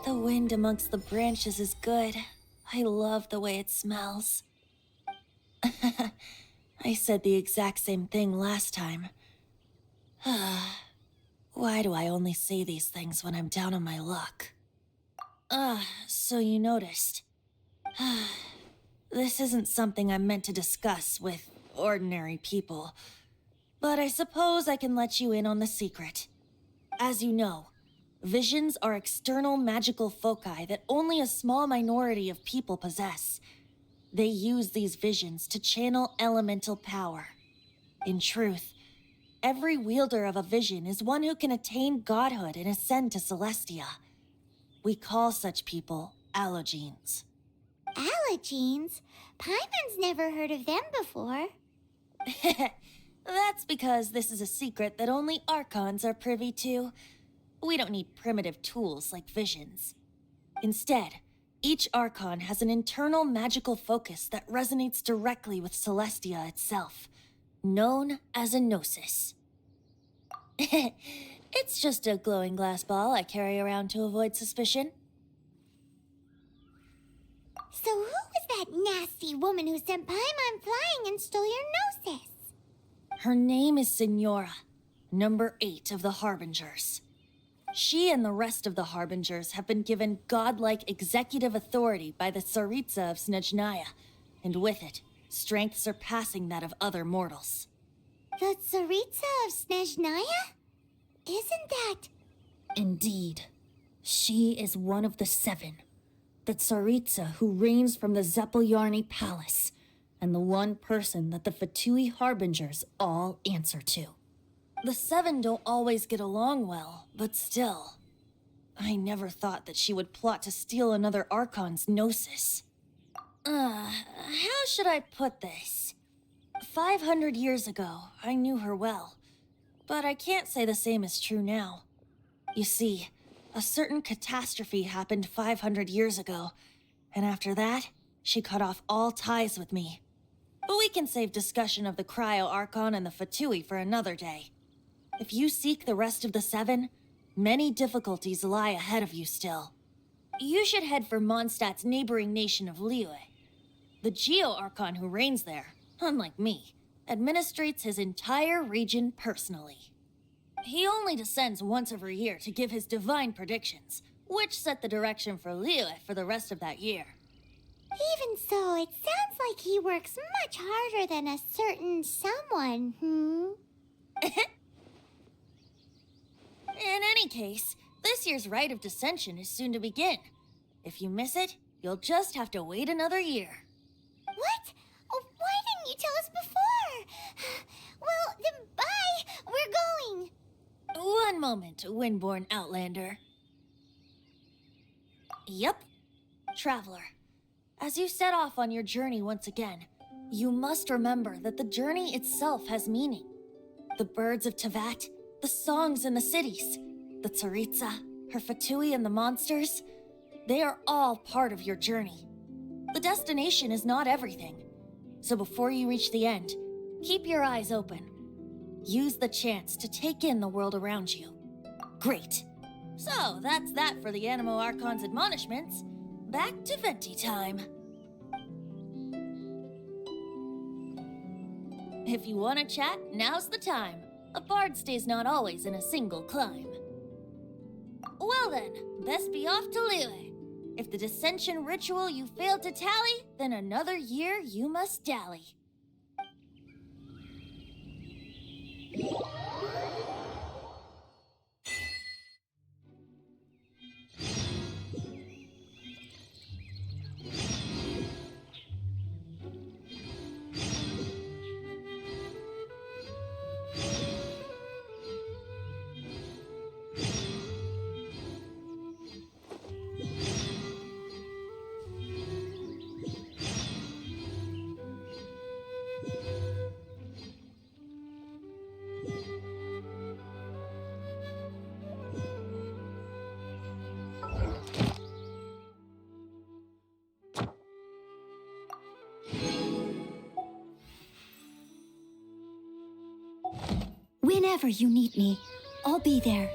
The wind amongst the branches is good. I love the way it smells. I said the exact same thing last time. Why do I only say these things when I'm down on my luck? So you noticed. This isn't something I'm meant to discuss with ordinary people, but I suppose I can let you in on the secret. As you know, visions are external magical foci that only a small minority of people possess. They use these visions to channel elemental power. In truth, every wielder of a vision is one who can attain godhood and ascend to Celestia. We call such people allogenes. Allogenes? Paimon's never heard of them before. That's because this is a secret that only Archons are privy to. We don't need primitive tools like visions. Instead, each Archon has an internal magical focus that resonates directly with Celestia itself, known as a gnosis. It's just a glowing glass ball I carry around to avoid suspicion. So who was that nasty woman who sent Paimon flying and stole your gnosis? Her name is Signora, number 8 of the Harbingers. She and the rest of the Harbingers have been given godlike executive authority by the Tsaritsa of Snezhnaya, and with it, strength surpassing that of other mortals. The Tsaritsa of Snezhnaya? Isn't that... Indeed. She is one of the 7. The Tsaritsa who reigns from the Zeppeljárny Palace, and the one person that the Fatui Harbingers all answer to. The 7 don't always get along well, but still. I never thought that she would plot to steal another Archon's gnosis. How should I put this? 500 years ago, I knew her well, but I can't say the same is true now. You see, a certain catastrophe happened 500 years ago, and after that, she cut off all ties with me. But we can save discussion of the Cryo Archon and the Fatui for another day. If you seek the rest of the 7, many difficulties lie ahead of you still. You should head for Mondstadt's neighboring nation of Liyue. The Geo-Archon who reigns there, unlike me, administrates his entire region personally. He only descends once every year to give his divine predictions, which set the direction for Liyue for the rest of that year. Even so, it sounds like he works much harder than a certain someone, In any case, this year's Rite of Descension is soon to begin. If you miss it, you'll just have to wait another year. What? Oh, why didn't you tell us before? Well, then bye! We're going! One moment, Windborn Outlander. Yep. Traveler, as you set off on your journey once again, you must remember that the journey itself has meaning. The birds of Tevat, the songs in the cities, the Tsaritsa, her Fatui and the monsters, they are all part of your journey. The destination is not everything. So before you reach the end, keep your eyes open. Use the chance to take in the world around you. Great. So that's that for the Animo Archon's admonishments. Back to Venti time. If you want to chat, now's the time. A bard stays not always in a single climb. Well then, best be off to Liyue. If the dissension ritual you failed to tally, then another year you must dally. Whenever you need me, I'll be there.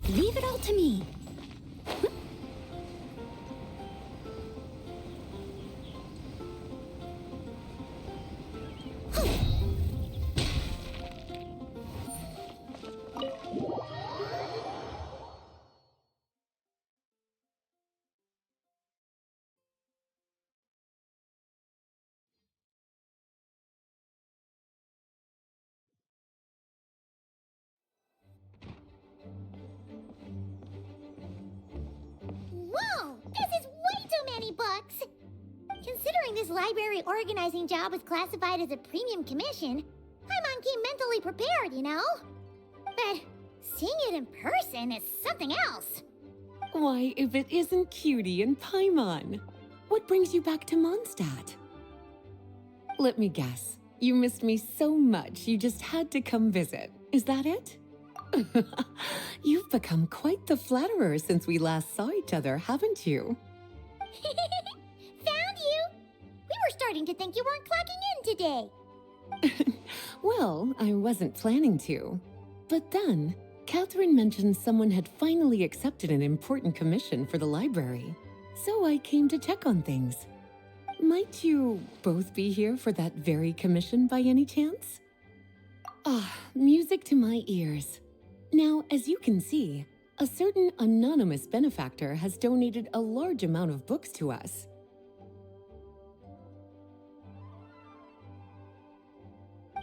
Leave it all to me. Whoa! This is way too many books! Considering this library organizing job is classified as a premium commission, Paimon came mentally prepared, you know? But seeing it in person is something else. Why, if it isn't Cutie and Paimon? What brings you back to Mondstadt? Let me guess. You missed me so much you just had to come visit. Is that it? You've become quite the flatterer since we last saw each other, haven't you? Found you! We were starting to think you weren't clocking in today. Well, I wasn't planning to. But then, Catherine mentioned someone had finally accepted an important commission for the library. So I came to check on things. Might you both be here for that very commission by any chance? Ah, music to my ears. Now, as you can see, a certain anonymous benefactor has donated a large amount of books to us.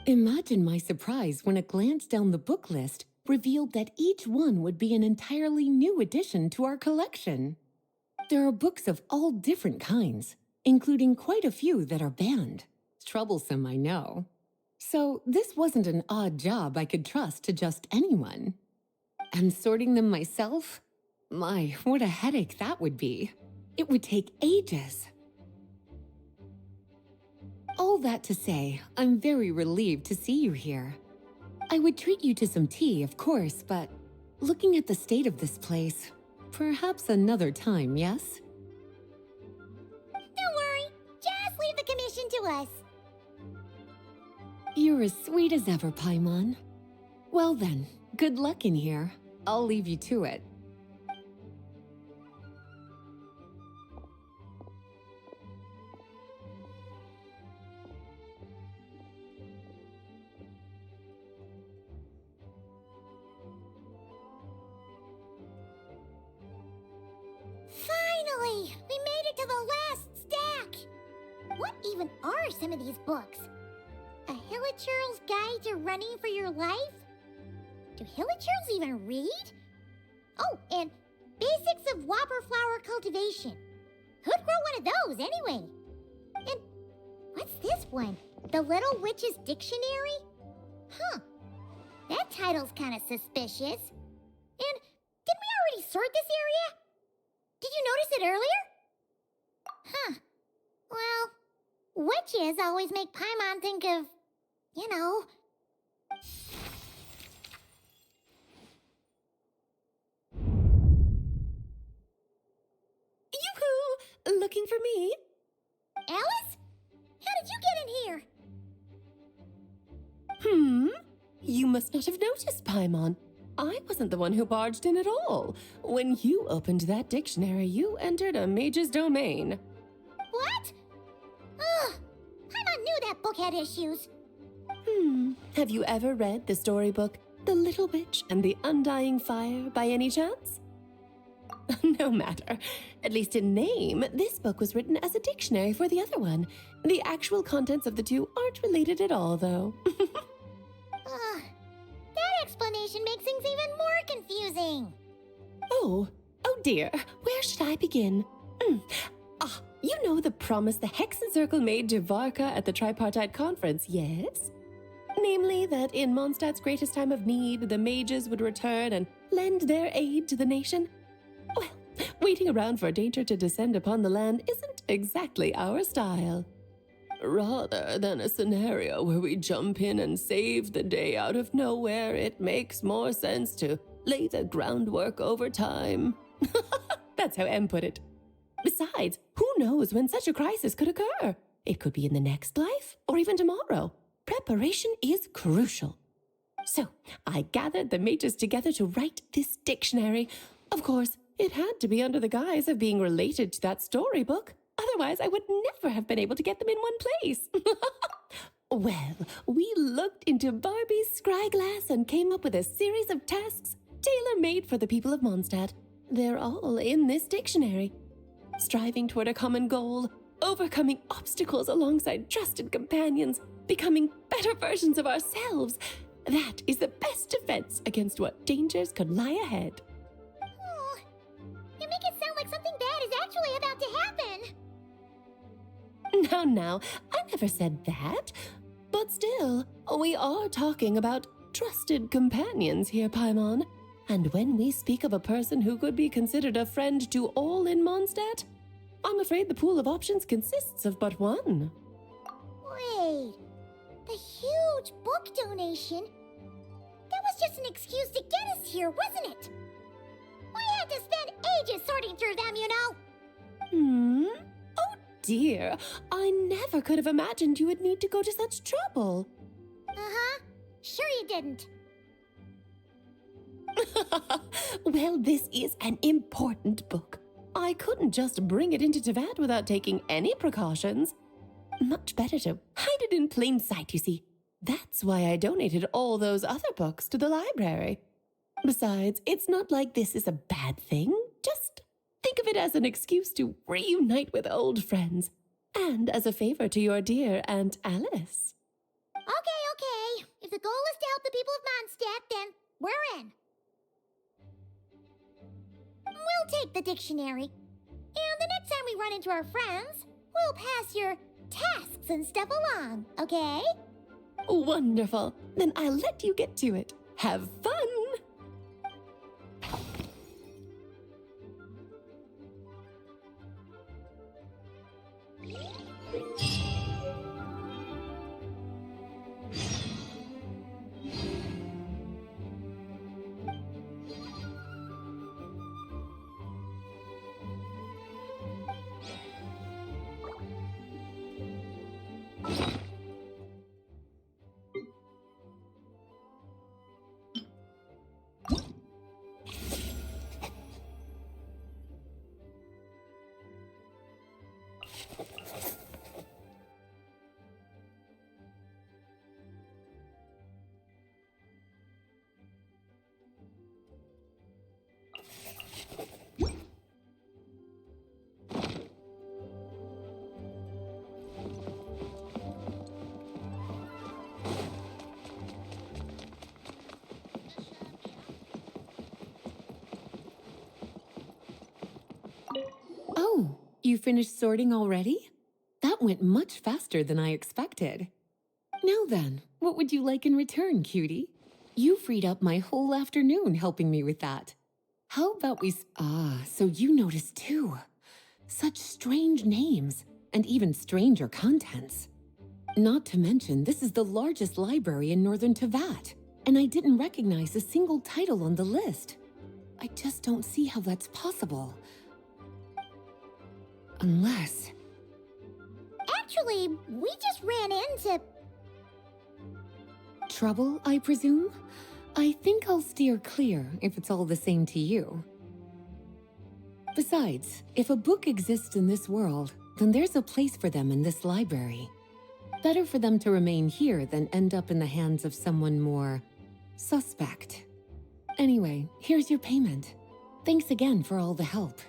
Imagine my surprise when a glance down the book list revealed that each one would be an entirely new addition to our collection. There are books of all different kinds, including quite a few that are banned. Troublesome, I know. So this wasn't an odd job I could trust to just anyone. And sorting them myself? My, what a headache that would be. It would take ages. All that to say, I'm very relieved to see you here. I would treat you to some tea, of course, but looking at the state of this place, perhaps another time, yes? Don't worry, just leave the commission to us. You're as sweet as ever, Paimon. Well then, good luck in here. I'll leave you to it. Finally! We made it to the last stack! What even are some of these books? A Hilichurl's Guide to Running for Your Life? Do Hilichurls even read? Oh, and Basics of Whopper Flower Cultivation. Who'd grow one of those, anyway? And what's this one? The Little Witch's Dictionary? Huh. That title's kind of suspicious. And did we already sort this area? Did you notice it earlier? Huh. Well, witches always make Paimon think of, you know. Yoo-hoo! Looking for me? Alice? How did you get in here? You must not have noticed, Paimon. I wasn't the one who barged in at all. When you opened that dictionary, you entered a mage's domain. What? Ugh, Paimon knew that book had issues. Have you ever read the storybook The Little Witch and the Undying Fire by any chance? No matter. At least in name, this book was written as a dictionary for the other one. The actual contents of the two aren't related at all, though. That explanation makes things even more confusing. Oh dear. Where should I begin? You know the promise the Hexen Circle made to Varka at the Tripartite Conference, yes? Namely, that in Mondstadt's greatest time of need, the mages would return and lend their aid to the nation. Well, waiting around for danger to descend upon the land isn't exactly our style. Rather than a scenario where we jump in and save the day out of nowhere, it makes more sense to lay the groundwork over time. That's how Em put it. Besides, who knows when such a crisis could occur? It could be in the next life, or even tomorrow. Preparation is crucial. So, I gathered the mages together to write this dictionary. Of course, it had to be under the guise of being related to that storybook. Otherwise, I would never have been able to get them in one place. Well, we looked into Barbie's scryglass and came up with a series of tasks tailor-made for the people of Mondstadt. They're all in this dictionary. Striving toward a common goal, overcoming obstacles alongside trusted companions, becoming better versions of ourselves. That is the best defense against what dangers could lie ahead. Oh, you make it sound like something bad is actually about to happen. Now, I never said that. But still, we are talking about trusted companions here, Paimon. And when we speak of a person who could be considered a friend to all in Mondstadt, I'm afraid the pool of options consists of but one. Wait, the huge book donation? That was just an excuse to get us here, wasn't it? We had to spend ages sorting through them, you know. Oh dear, I never could have imagined you would need to go to such trouble. Sure you didn't. Well, this is an important book. I couldn't just bring it into Tevat without taking any precautions. Much better to hide it in plain sight, you see. That's why I donated all those other books to the library. Besides, it's not like this is a bad thing. Just think of it as an excuse to reunite with old friends. And as a favor to your dear Aunt Alice. Okay. If the goal is to help the people of Mondstadt, then we're in. We'll take the dictionary. And the next time we run into our friends, we'll pass your tasks and stuff along, okay? Wonderful. Then I'll let you get to it. Have fun! Oh, you finished sorting already? That went much faster than I expected. Now then, what would you like in return, cutie? You freed up my whole afternoon helping me with that. How about we so you noticed too. Such strange names, and even stranger contents. Not to mention, this is the largest library in Northern Tevat, and I didn't recognize a single title on the list. I just don't see how that's possible. Unless... Actually, we just ran into... Trouble, I presume? I think I'll steer clear if it's all the same to you. Besides, if a book exists in this world, then there's a place for them in this library. Better for them to remain here than end up in the hands of someone more Suspect. Anyway, here's your payment. Thanks again for all the help.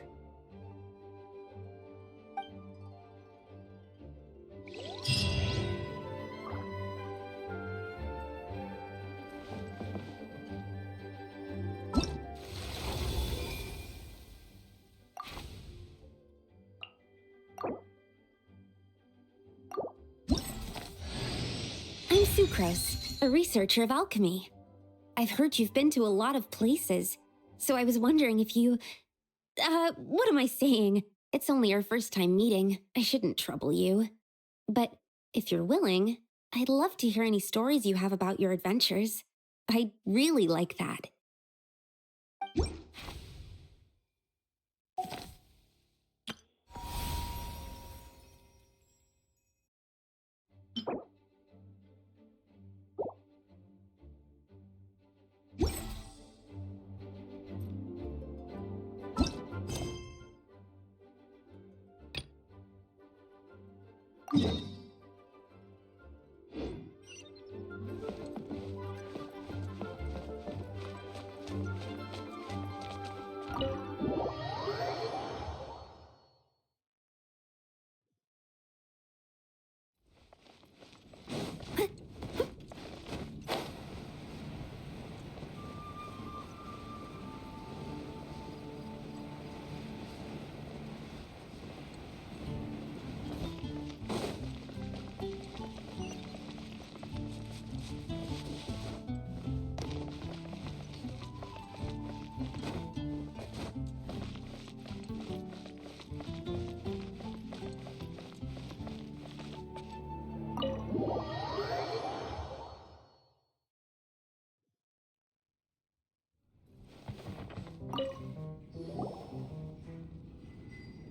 I'm Sucrose, a researcher of alchemy. I've heard you've been to a lot of places, so I was wondering if you... what am I saying? It's only our first time meeting. I shouldn't trouble you. But if you're willing, I'd love to hear any stories you have about your adventures. I'd really like that.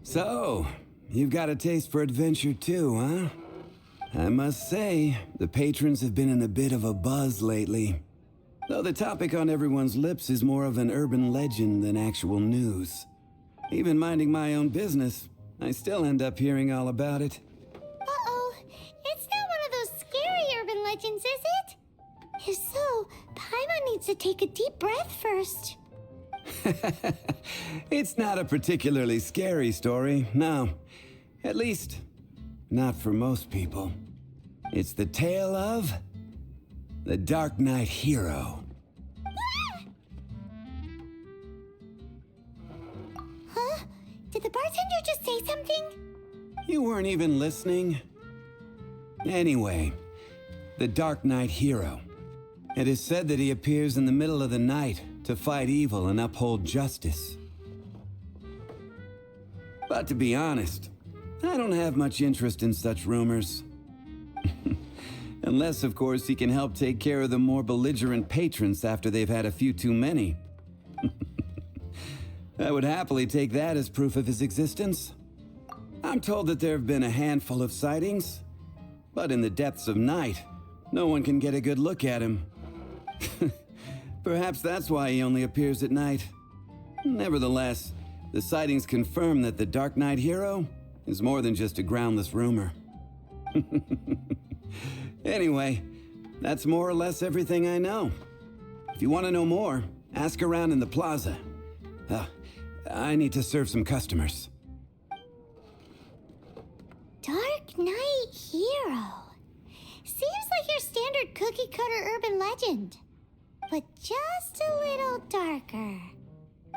So, you've got a taste for adventure too, huh? I must say, the patrons have been in a bit of a buzz lately. Though the topic on everyone's lips is more of an urban legend than actual news. Even minding my own business, I still end up hearing all about it. Uh-oh. It's not one of those scary urban legends, is it? If so, Paimon needs to take a deep breath first. It's not a particularly scary story, no. At least, not for most people. It's the tale of the Dark Knight Hero. Huh? Did the bartender just say something? You weren't even listening? Anyway, the Dark Knight Hero. It is said that he appears in the middle of the night to fight evil and uphold justice. But to be honest, I don't have much interest in such rumors. Unless, of course, he can help take care of the more belligerent patrons after they've had a few too many. I would happily take that as proof of his existence. I'm told that there have been a handful of sightings, but in the depths of night, no one can get a good look at him. Perhaps that's why he only appears at night. Nevertheless, the sightings confirm that the Dark Knight Hero is more than just a groundless rumor. Anyway, that's more or less everything I know. If you want to know more, ask around in the plaza. I need to serve some customers. Dark Knight Hero. Seems like your standard cookie-cutter urban legend. But just a little darker.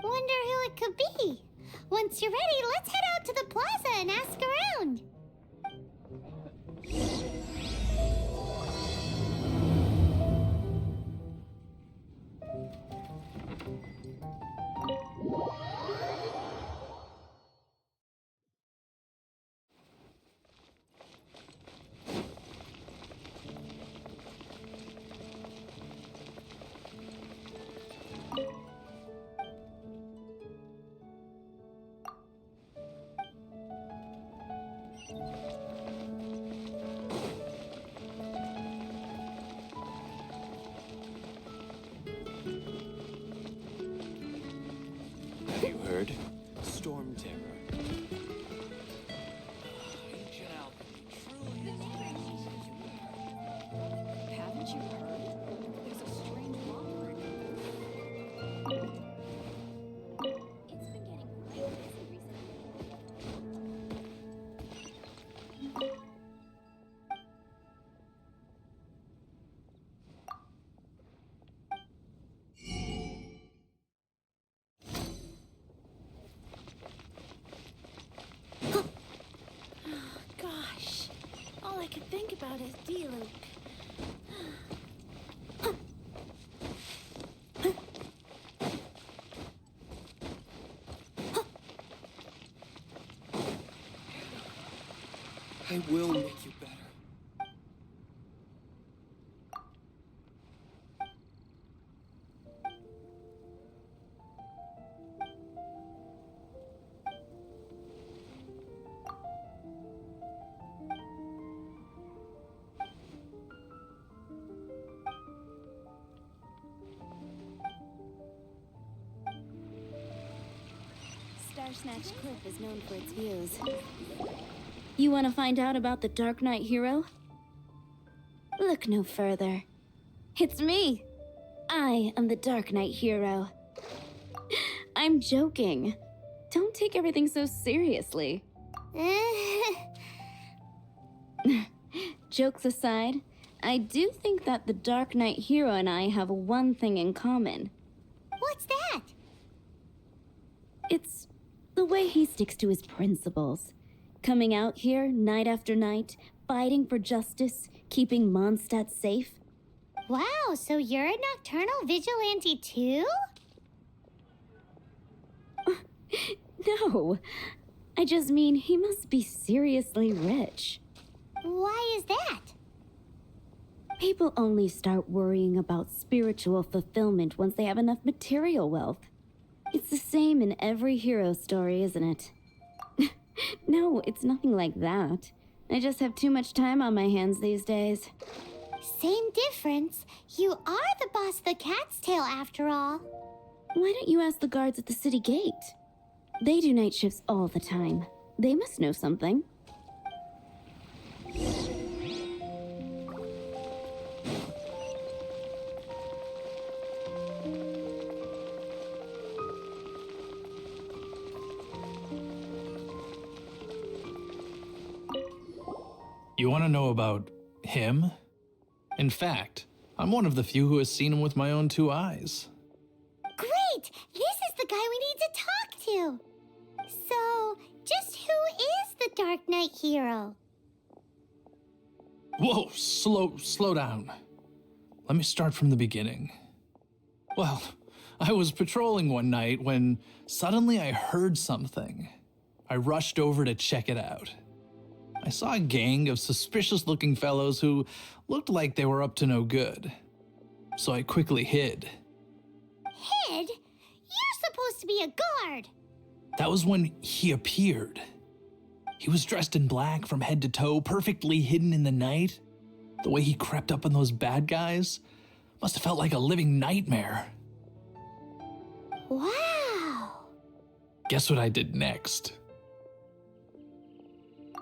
Wonder who it could be. Once you're ready, let's head out to the plaza and ask around. Have you heard? Storm Terror. Ancient alchemy truly is. Haven't you heard? There's a strange monster could think about his deal. I will make you better. Star Snatch Cliff is known for its views. You want to find out about the Dark Knight hero? Look no further. It's me. I am the Dark Knight hero. I'm joking. Don't take everything so seriously. Jokes aside, I do think that the Dark Knight hero and I have one thing in common. What's that? It's the way he sticks to his principles. Coming out here night after night, fighting for justice, keeping Mondstadt safe. Wow, so you're a nocturnal vigilante too? No, I just mean he must be seriously rich. Why is that? People only start worrying about spiritual fulfillment once they have enough material wealth. It's the same in every hero story, isn't it? No, it's nothing like that. I just have too much time on my hands these days. Same difference. You are the boss of the Cat's Tail after all. Why don't you ask the guards at the city gate? They do night shifts all the time. They must know something. You want to know about him? In fact, I'm one of the few who has seen him with my own two eyes. Great! This is the guy we need to talk to. So, just who is the Dark Knight hero? Whoa, slow down. Let me start from the beginning. Well, I was patrolling one night when suddenly I heard something. I rushed over to check it out. I saw a gang of suspicious-looking fellows who looked like they were up to no good. So I quickly hid. Hid? You're supposed to be a guard. That was when he appeared. He was dressed in black from head to toe, perfectly hidden in the night. The way he crept up on those bad guys must have felt like a living nightmare. Wow. Guess what I did next?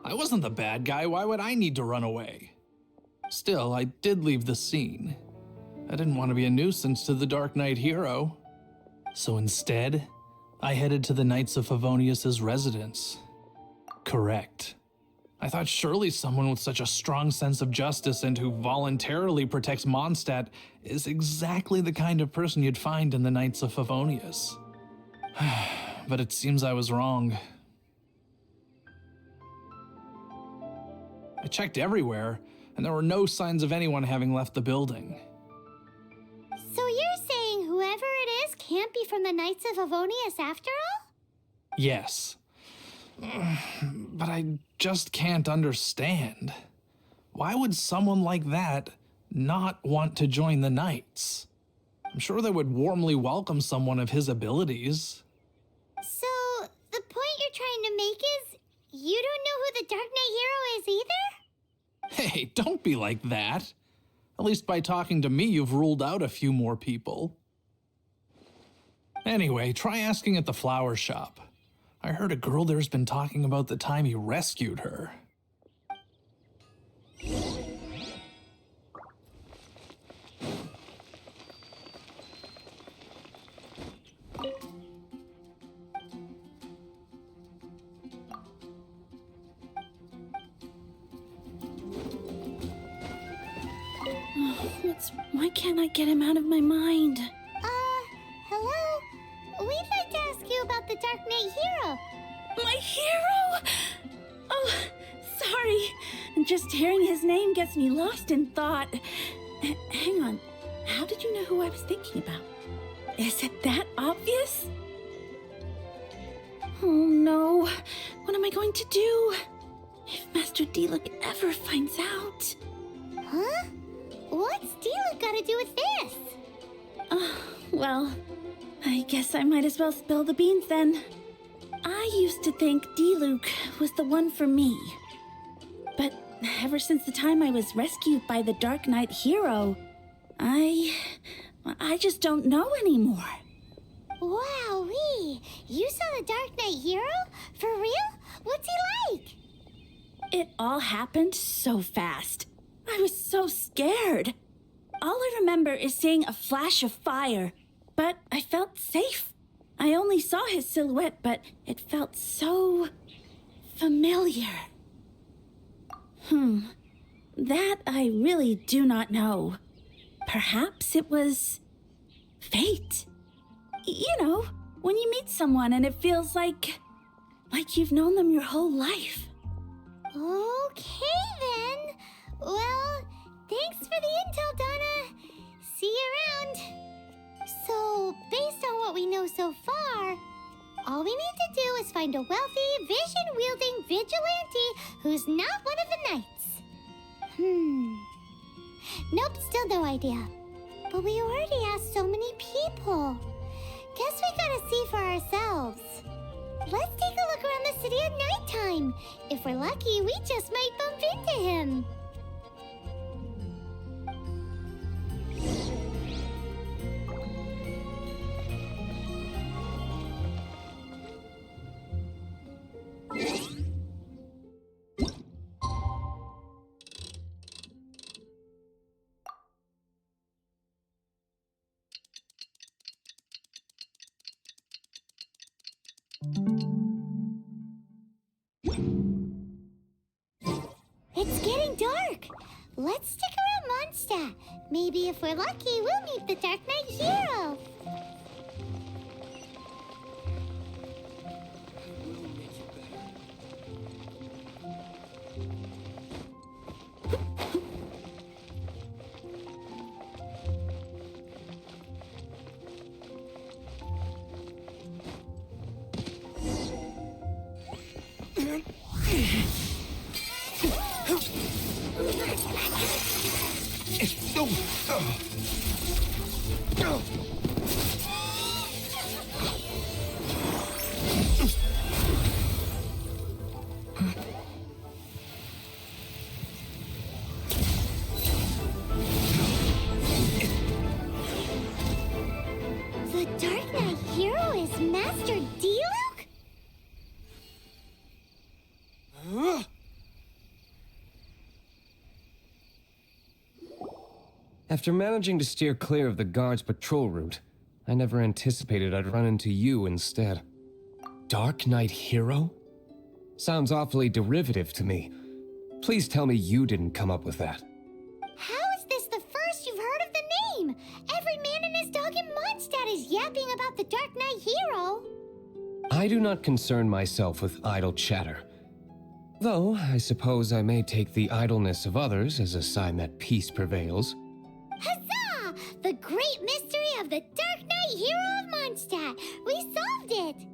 I wasn't the bad guy. Why would I need to run away? Still, I did leave the scene. I didn't want to be a nuisance to the Dark Knight hero. So instead, I headed to the Knights of Favonius' residence. Correct. I thought surely someone with such a strong sense of justice and who voluntarily protects Mondstadt is exactly the kind of person you'd find in the Knights of Favonius. But it seems I was wrong. I checked everywhere, and there were no signs of anyone having left the building. So you're saying whoever it is can't be from the Knights of Favonius after all? Yes. But I just can't understand. Why would someone like that not want to join the Knights? I'm sure they would warmly welcome someone of his abilities. So, the point you're trying to make is you don't know who the Dark Knight hero is either? Hey, don't be like that. At least by talking to me, you've ruled out a few more people. Anyway, try asking at the flower shop. I heard a girl there's been talking about the time he rescued her. Why can't I get him out of my mind? Hello? We'd like to ask you about the Dark Knight hero. My hero? Oh, Sorry. Just hearing his name gets me lost in thought. Hang on. How did you know who I was thinking about? Is it that obvious? Oh no. What am I going to do? If Master Diluc ever finds out. Huh? What's Diluc got to do with this? Well, I guess I might as well spill the beans then. I used to think Diluc was the one for me. But ever since the time I was rescued by the Dark Knight hero, I just don't know anymore. Wowee! You saw the Dark Knight hero? For real? What's he like? It all happened so fast. I was so scared. All I remember is seeing a flash of fire, but I felt safe. I only saw his silhouette, but it felt so familiar. That I really do not know. Perhaps it was fate. You know, when you meet someone and it feels like you've known them your whole life. Okay then. Well, thanks for the intel, Donna. See you around. So, based on what we know so far, all we need to do is find a wealthy, vision-wielding vigilante who's not one of the knights. Nope, still no idea. But we already asked so many people. Guess we gotta see for ourselves. Let's take a look around the city at nighttime. If we're lucky, we just might bump into him. It's getting dark. Let's stick around Mondstadt. Maybe if we're lucky, we'll meet the Dark Knight hero. The Dark Knight hero is Master Diluc? After managing to steer clear of the guard's patrol route, I never anticipated I'd run into you instead. Dark Knight hero? Sounds awfully derivative to me. Please tell me you didn't come up with that. How is this the first you've heard of the name? Every man and his dog in Mondstadt is yapping about the Dark Knight hero. I do not concern myself with idle chatter. Though, I suppose I may take the idleness of others as a sign that peace prevails. Huzzah! The great mystery of the Dark Knight hero of Mondstadt. We solved it!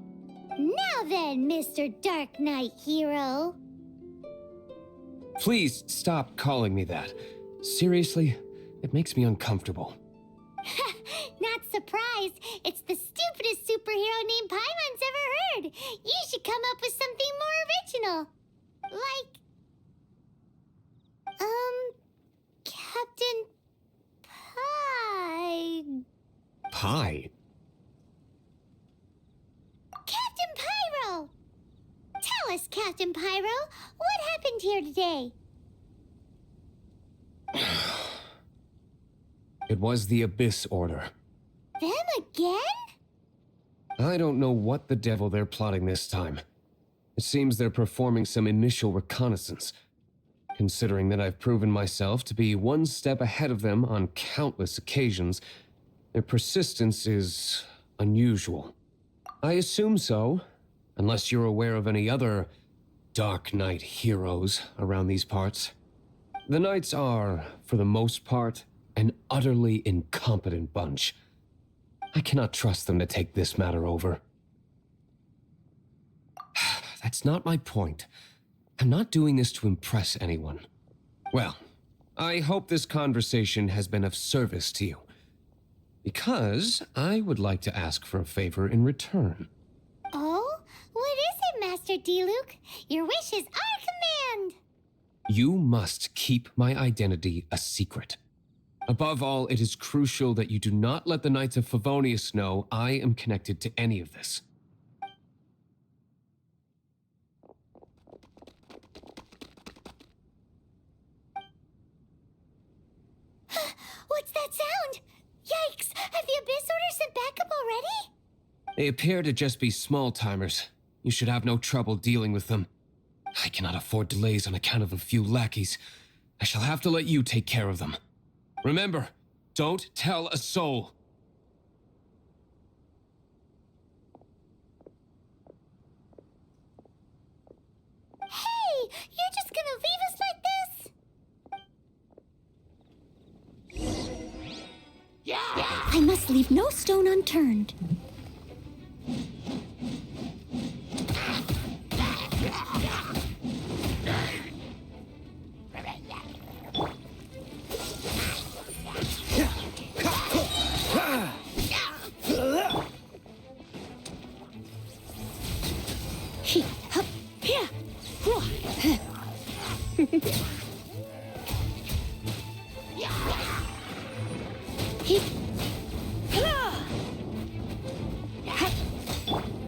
Now then, Mr. Dark Knight hero. Please stop calling me that. Seriously, it makes me uncomfortable. Not surprised. It's the stupidest superhero name Paimon's ever heard. You should come up with something more original. Like... Captain Pie... Pie? Captain Pyro! Tell us, Captain Pyro, what happened here today? It was the Abyss Order. Them again? I don't know what the devil they're plotting this time. It seems they're performing some initial reconnaissance. Considering that I've proven myself to be one step ahead of them on countless occasions, their persistence is unusual. I assume so, unless you're aware of any other Dark Knight heroes around these parts. The Knights are, for the most part, an utterly incompetent bunch. I cannot trust them to take this matter over. That's not my point. I'm not doing this to impress anyone. Well, I hope this conversation has been of service to you. Because I would like to ask for a favor in return. Oh? What is it, Master Diluc? Your wish is our command! You must keep my identity a secret. Above all, it is crucial that you do not let the Knights of Favonius know I am connected to any of this. What's that sound? Yikes! Have the Abyss Order sent backup already? They appear to just be small-timers. You should have no trouble dealing with them. I cannot afford delays on account of a few lackeys. I shall have to let you take care of them. Remember, don't tell a soul. Hey! You're just gonna leave us like this? I must leave no stone unturned.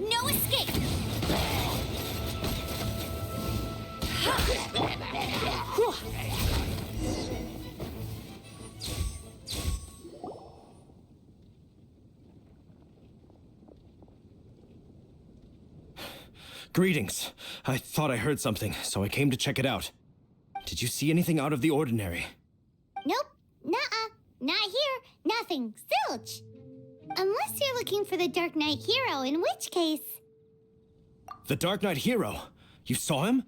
No escape! Greetings. I thought I heard something, so I came to check it out. Did you see anything out of the ordinary? Nope. Nuh-uh. Not here. Nothing. Zilch. Unless you're looking for the Dark Knight hero, in which case... The Dark Knight hero. You saw him?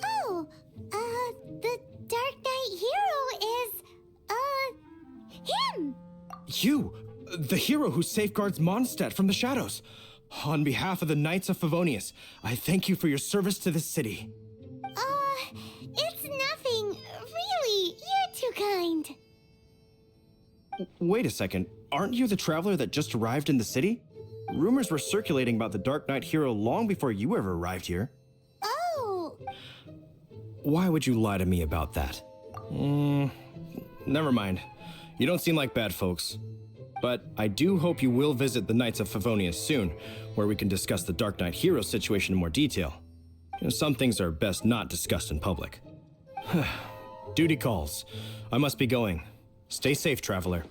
Oh, the Dark Knight hero is, him! You! The hero who safeguards Mondstadt from the shadows. On behalf of the Knights of Favonius, I thank you for your service to this city. It's nothing. Really, you're too kind. Wait a second. Aren't you the traveler that just arrived in the city? Rumors were circulating about the Dark Knight hero long before you ever arrived here. Oh. Why would you lie to me about that? Never mind. You don't seem like bad folks. But I do hope you will visit the Knights of Favonius soon, where we can discuss the Dark Knight hero situation in more detail. Some things are best not discussed in public. Duty calls. I must be going. Stay safe, traveler.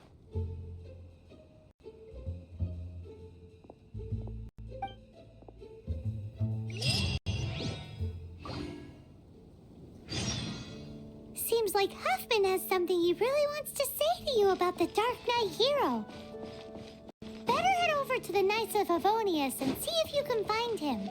Seems like Huffman has something he really wants to say to you about the Dark Knight hero. Better head over to the Knights of Favonius and see if you can find him.